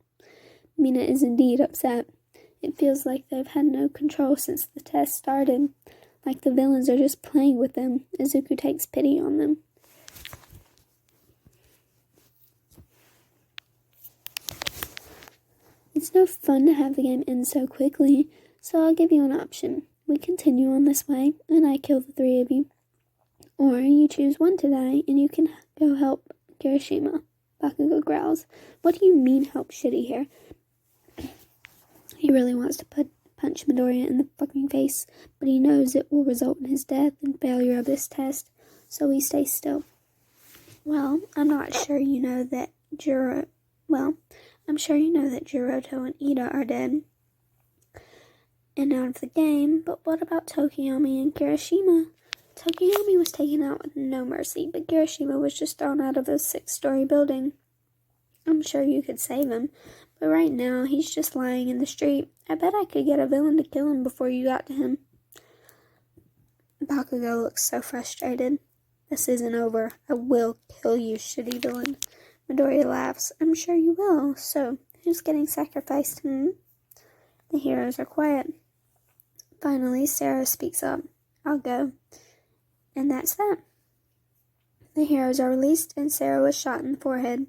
Mina is indeed upset. It feels like they've had no control since the test started. Like the villains are just playing with them. Izuku takes pity on them. It's no fun to have the game end so quickly, so I'll give you an option. We continue on this way, and I kill the 3 of you. Or you choose one to die, and you can go help Kirishima. Bakugo growls. What do you mean help shitty here? He really wants to punch Midoriya in the fucking face, but he knows it will result in his death and failure of this test, so he stays still. Well, I'm sure you know that Jiroto and Ida are dead and out of the game, but what about Tokiyomi and Kirishima? Tokiyomi was taken out with no mercy, but Kirishima was just thrown out of a 6-story building. I'm sure you could save him, but right now he's just lying in the street. I bet I could get a villain to kill him before you got to him. Bakugo looks so frustrated. This isn't over. I will kill you, shitty villain. Midoriya laughs. I'm sure you will. So, who's getting sacrificed? The heroes are quiet. Finally, Sarah speaks up. I'll go. And that's that. The heroes are released, and Sarah was shot in the forehead.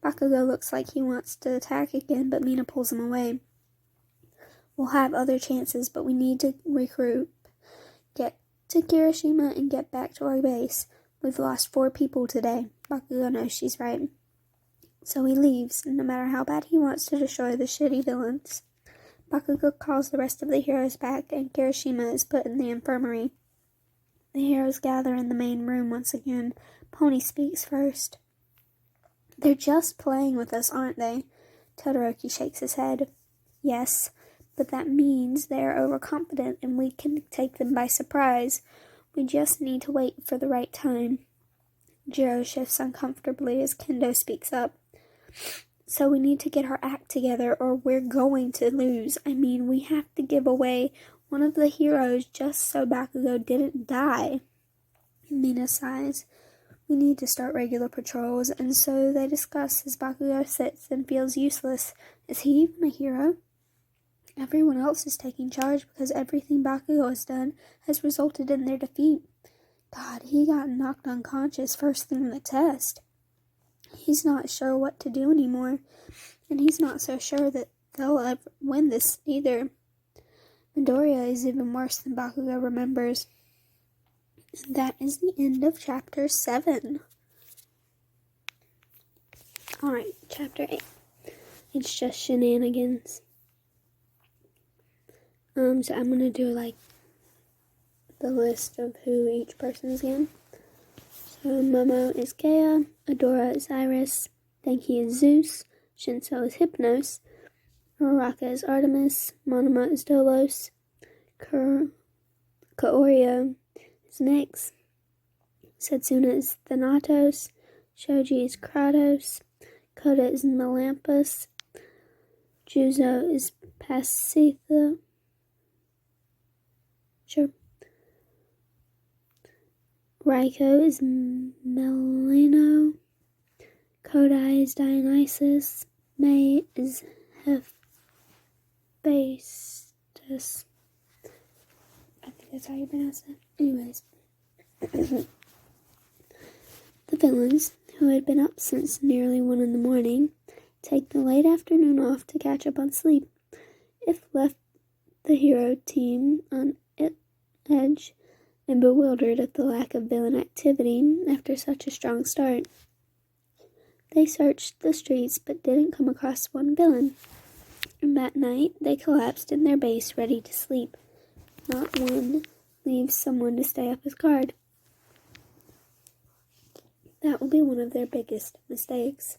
Bakugo looks like he wants to attack again, but Mina pulls him away. We'll have other chances, but we need to regroup, get to Kirishima, and get back to our base. We've lost 4 people today. Bakugo knows she's right. So he leaves, no matter how bad he wants to destroy the shitty villains. Bakugo calls the rest of the heroes back, and Kirishima is put in the infirmary. The heroes gather in the main room once again. Pony speaks first. They're just playing with us, aren't they? Todoroki shakes his head. Yes, but that means they are overconfident and we can take them by surprise. We just need to wait for the right time. Jiro shifts uncomfortably as Kendo speaks up. So we need to get our act together or we're going to lose. I mean, we have to give away one of the heroes just so Bakugo didn't die. Mina sighs. We need to start regular patrols, and so they discuss as Bakugo sits and feels useless. Is he even a hero? Everyone else is taking charge because everything Bakugo has done has resulted in their defeat. God, he got knocked unconscious first thing in the test. He's not sure what to do anymore, and he's not so sure that they'll ever win this either. Midoriya is even worse than Bakugo remembers. And that is the end of Chapter 7. Alright, Chapter 8. It's just shenanigans. So I'm going to do, the list of who each person is again. So Momo is Kea, Adora is Iris, Denki is Zeus, Shinso is Hypnos, Uraraka is Artemis, Monoma is Dolos, Kaorio is Nyx, Setsuna is Thanatos, Shoji is Kratos, Koda is Melampus, Juzo is Pasitha, Raiko is Melino, Kodai is Dionysus, May is Hephaestus. I think that's how you pronounce it. Anyways. The villains, who had been up since nearly 1 in the morning, take the late afternoon off to catch up on sleep. If left the hero team on edge and bewildered at the lack of villain activity after such a strong start. They searched the streets but didn't come across one villain. And that night, they collapsed in their base ready to sleep. Not one leaves someone to stay up as guard. That will be one of their biggest mistakes.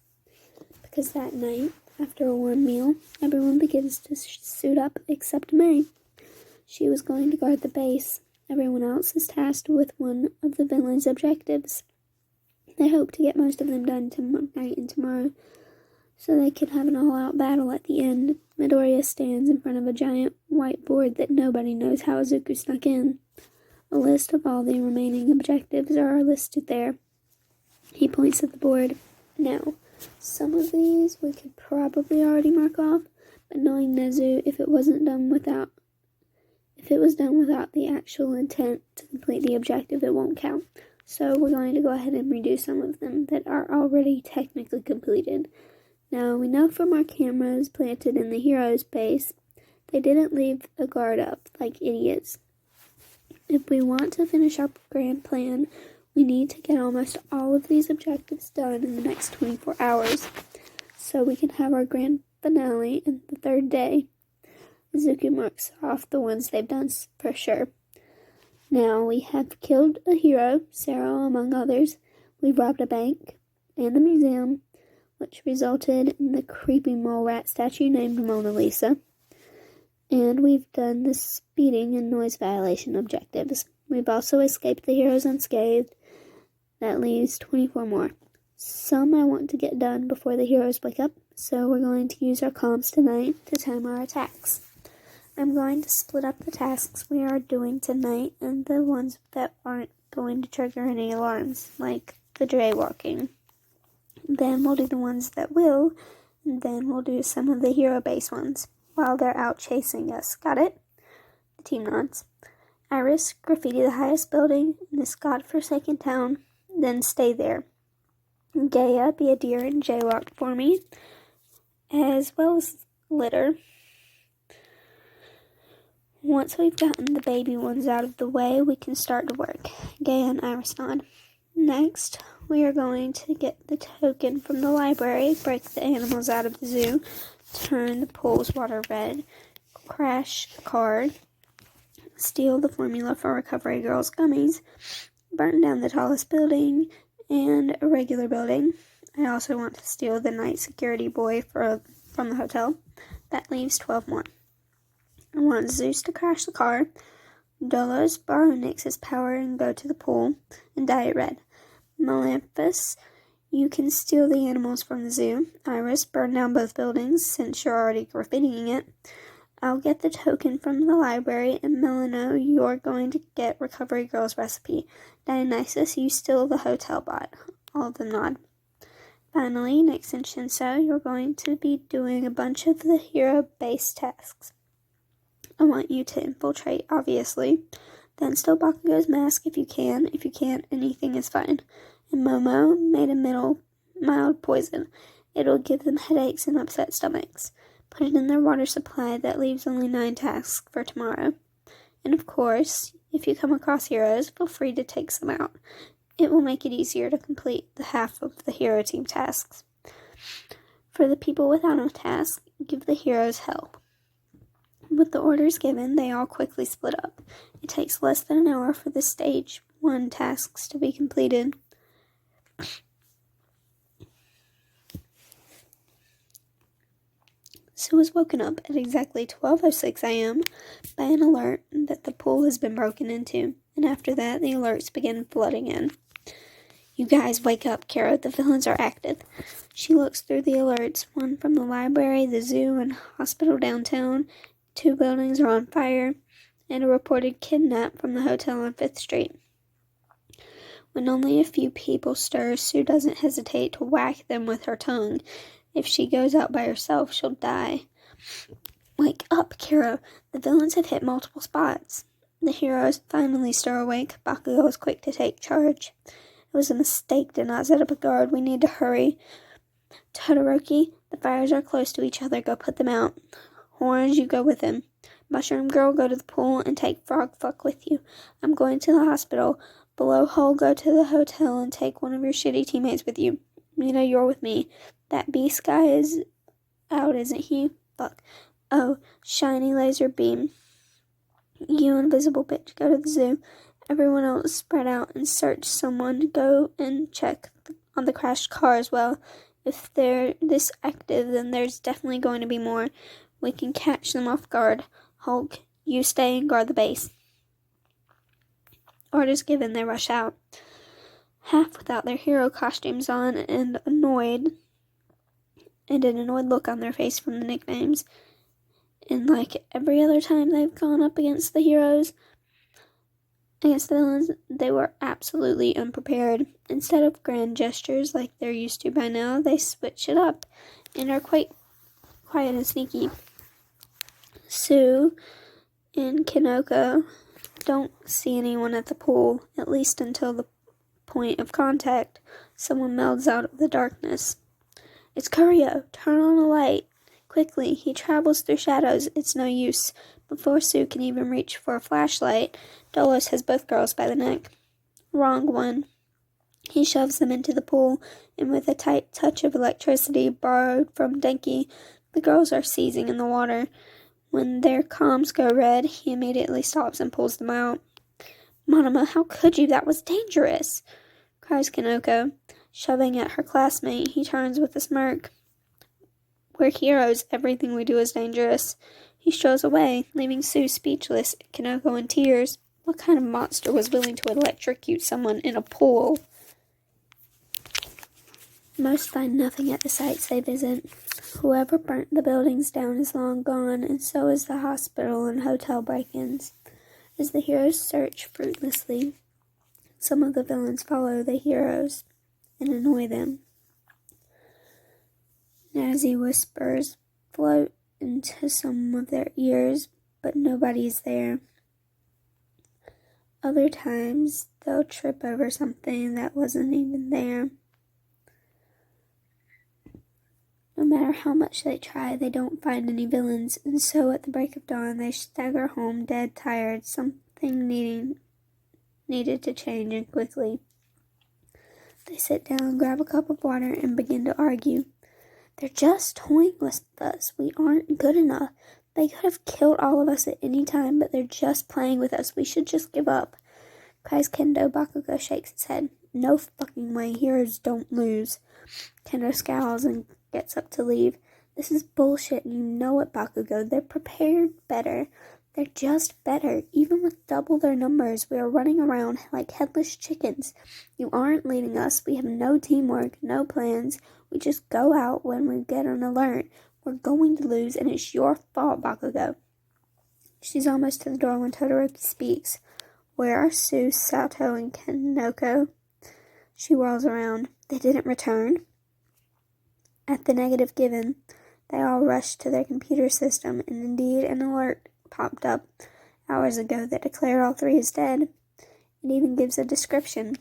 Because that night, after a warm meal, everyone begins to suit up except May. She was going to guard the base. Everyone else is tasked with one of the villain's objectives. They hope to get most of them done tonight and tomorrow, so they can have an all-out battle at the end. Midoriya stands in front of a giant whiteboard that nobody knows how Izuku snuck in. A list of all the remaining objectives are listed there. He points at the board. Now, some of these we could probably already mark off, but knowing Nezu, if it was done without the actual intent to complete the objective, it won't count. So we're going to go ahead and redo some of them that are already technically completed. Now, we know from our cameras planted in the hero's base, they didn't leave a guard up like idiots. If we want to finish our grand plan, we need to get almost all of these objectives done in the next 24 hours, so we can have our grand finale in the 3rd day. Izuku marks off the ones they've done for sure. Now, we have killed a hero, Sarah among others. We've robbed a bank and a museum, which resulted in the creepy mole rat statue named Mona Lisa. And we've done the speeding and noise violation objectives. We've also escaped the heroes unscathed. That leaves 24 more. Some I want to get done before the heroes wake up, so we're going to use our comms tonight to time our attacks. I'm going to split up the tasks we are doing tonight and the ones that aren't going to trigger any alarms, like the jaywalking. Then we'll do the ones that will, and then we'll do some of the hero-based ones while they're out chasing us. Got it? The team nods. Iris, graffiti the highest building in this godforsaken town, then stay there. Gaia, be a deer and jaywalk for me, as well as litter. Once we've gotten the baby ones out of the way, we can start to work. Gaia and Iris nod. Next, we are going to get the token from the library, break the animals out of the zoo, turn the pool's water red, crash a car, steal the formula for Recovery Girls gummies, burn down the tallest building, and a regular building. I also want to steal the night security boy from the hotel. That leaves 12 more. I want Zeus to crash the car, Dolos borrow Nyx's power and go to the pool, and dye it red. Melampus, you can steal the animals from the zoo. Iris, burn down both buildings, since you're already graffitiing it. I'll get the token from the library, and Melano, you're going to get Recovery Girl's recipe. Dionysus, you steal the hotel bot. All of them nod. Finally, Nyx and Shinso, you're going to be doing a bunch of the hero-based tasks. I want you to infiltrate, obviously. Then steal Bakugo's mask if you can. If you can't, anything is fine. And Momo made a mild poison. It'll give them headaches and upset stomachs. Put it in their water supply. That leaves only 9 tasks for tomorrow. And of course, if you come across heroes, feel free to take some out. It will make it easier to complete the half of the hero team tasks. For the people without a task, give the heroes help. With the orders given, they all quickly split up. It takes less than an hour for the stage 1 tasks to be completed. Sue was woken up at exactly 12:06 a.m. by an alert that the pool has been broken into, and after that, the alerts begin flooding in. You guys, wake up, Kara. The villains are active. She looks through the alerts, one from the library, the zoo, and hospital downtown. 2 buildings are on fire, and a reported kidnap from the hotel on 5th Street. When only a few people stir, Sue doesn't hesitate to whack them with her tongue. If she goes out by herself, she'll die. Wake up, Kira. The villains have hit multiple spots. The heroes finally stir awake. Bakugo is quick to take charge. It was a mistake to not set up a guard. We need to hurry. Todoroki, the fires are close to each other. Go put them out. Orange, you go with him. Mushroom Girl, go to the pool and take Frog Fuck with you. I'm going to the hospital. Below Hole, go to the hotel and take one of your shitty teammates with you. Mina, you're with me. That beast guy is out, isn't he? Fuck. Oh, shiny laser beam. You invisible bitch, go to the zoo. Everyone else spread out and search someone. Go and check on the crashed car as well. If they're this active, then there's definitely going to be more. We can catch them off guard. Hulk, you stay and guard the base. Orders given, they rush out. Half without their hero costumes on and an annoyed look on their face from the nicknames. And like every other time they've gone up against the heroes, against the villains, they were absolutely unprepared. Instead of grand gestures like they're used to by now, they switch it up and are quite quiet and sneaky. Sue and Kinoko don't see anyone at the pool, at least until the point of contact. Someone melds out of the darkness. It's Kurio. Turn on a light. Quickly, he travels through shadows. It's no use. Before Sue can even reach for a flashlight, Dolos has both girls by the neck. Wrong one. He shoves them into the pool, and with a tight touch of electricity borrowed from Denki, the girls are seizing in the water. When their comms go red, he immediately stops and pulls them out. Monoma, how could you? That was dangerous, cries Kinoko. Shoving at her classmate, he turns with a smirk. We're heroes. Everything we do is dangerous. He shows away, leaving Sue speechless, Kinoko in tears. What kind of monster was willing to electrocute someone in a pool? Most find nothing at the sites they visit. Whoever burnt the buildings down is long gone, and so is the hospital and hotel break-ins. As the heroes search fruitlessly, some of the villains follow the heroes and annoy them. Nazi whispers float into some of their ears, but nobody's there. Other times, they'll trip over something that wasn't even there. No matter how much they try, they don't find any villains, and so at the break of dawn, they stagger home dead tired, something needed to change, and quickly. They sit down, grab a cup of water, and begin to argue. They're just toying with us. We aren't good enough. They could have killed all of us at any time, but they're just playing with us. We should just give up, cries Kendo. Bakugo shakes his head. No fucking way. Heroes don't lose. Kendo scowls and gets up to leave. This is bullshit, and you know it, Bakugo. They're prepared better. They're just better. Even with double their numbers, we are running around like headless chickens. You aren't leading us. We have no teamwork, no plans. We just go out when we get an alert. We're going to lose, and it's your fault, Bakugo. She's almost to the door when Todoroki speaks. Where are Sue, Sato, and Kanoko? She whirls around. They didn't return. At the negative given, they all rush to their computer system, and indeed an alert popped up hours ago that declared all three as dead. It even gives a description.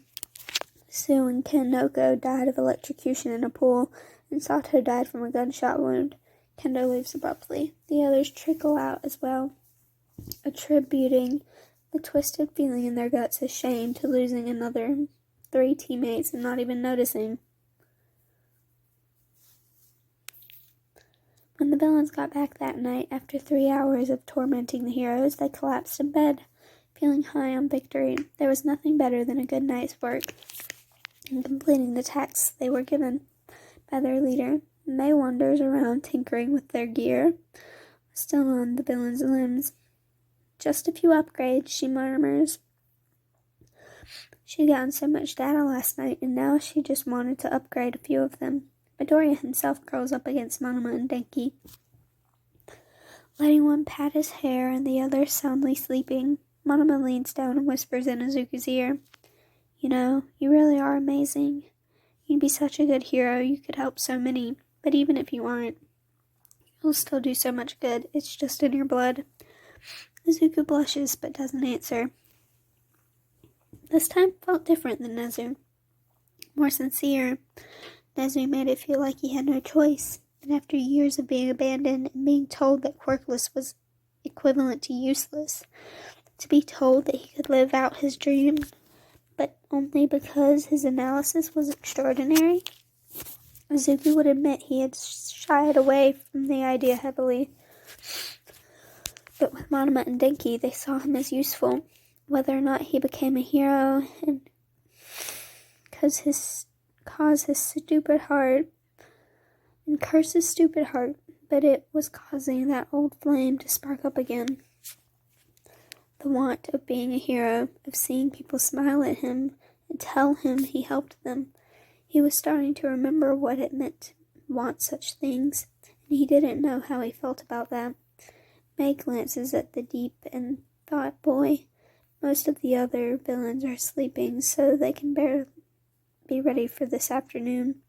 Sue and Kanoko died of electrocution in a pool, and Sato died from a gunshot wound. Kendo leaves abruptly. The others trickle out as well, attributing the twisted feeling in their guts as shame to losing another 3 teammates and not even noticing. When the villains got back that night, after 3 hours of tormenting the heroes, they collapsed in bed, feeling high on victory. There was nothing better than a good night's work in completing the tasks they were given by their leader. May wanders around tinkering with their gear, still on the villain's limbs. Just a few upgrades, she murmurs. She'd gotten so much data last night, and now she just wanted to upgrade a few of them. Midoriya himself curls up against Monoma and Denki, letting one pat his hair and the other soundly sleeping. Monoma leans down and whispers in Izuku's ear, "You know, you really are amazing. You'd be such a good hero, you could help so many, but even if you aren't, you'll still do so much good. It's just in your blood." Izuku blushes but doesn't answer. This time felt different than Nezu, more sincere. Nezu made it feel like he had no choice, and after years of being abandoned and being told that quirkless was equivalent to useless, to be told that he could live out his dream, but only because his analysis was extraordinary. Izuku would admit he had shied away from the idea heavily, but with Monoma and Denki, they saw him as useful. Whether or not he became a hero, and cause his stupid heart, and curse his stupid heart, but it was causing that old flame to spark up again. The want of being a hero, of seeing people smile at him and tell him he helped them. He was starting to remember what it meant to want such things, and he didn't know how he felt about that. May glances at the deep and thought, boy, most of the other villains are sleeping, so they can barely be ready for this afternoon.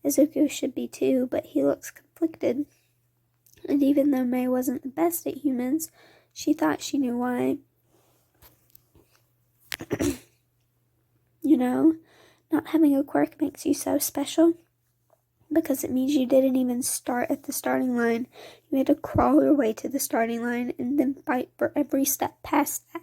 Izuku should be too, but he looks conflicted. And even though May wasn't the best at humans, she thought she knew why. You know, not having a quirk makes you so special, because it means you didn't even start at the starting line. You had to crawl your way to the starting line and then fight for every step past that.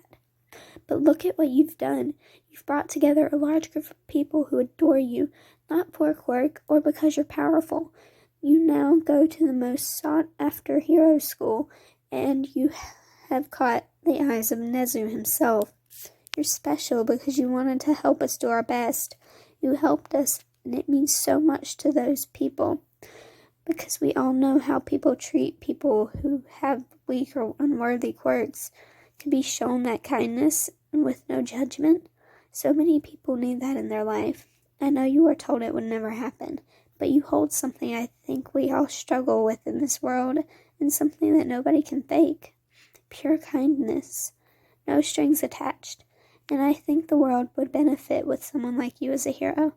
But look at what you've done. You've brought together a large group of people who adore you, not for a quirk or because you're powerful. You now go to the most sought-after hero school, and you have caught the eyes of Nezu himself. You're special because you wanted to help us do our best. You helped us, and it means so much to those people. Because we all know how people treat people who have weak or unworthy quirks. To be shown that kindness and with no judgment. So many people need that in their life. I know you were told it would never happen, but you hold something I think we all struggle with in this world, and something that nobody can fake. Pure kindness. No strings attached. And I think the world would benefit with someone like you as a hero.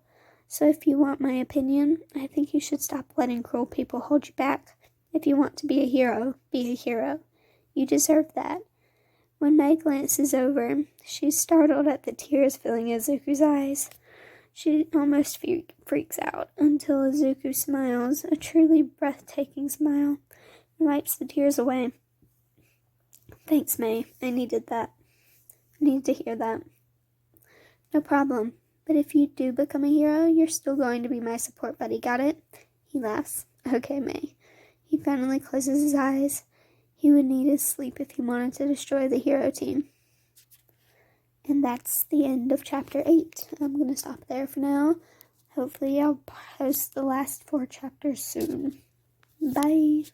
So if you want my opinion, I think you should stop letting cruel people hold you back. If you want to be a hero, be a hero. You deserve that. When May glances over, she's startled at the tears filling Izuku's eyes. She almost freaks out until Izuku smiles, a truly breathtaking smile, and wipes the tears away. Thanks, May. I needed that. I needed to hear that. No problem. But if you do become a hero, you're still going to be my support buddy, got it? He laughs. Okay, May. He finally closes his eyes. He would need his sleep if he wanted to destroy the hero team. And that's the end of chapter 8. I'm going to stop there for now. Hopefully I'll post the last 4 chapters soon. Bye.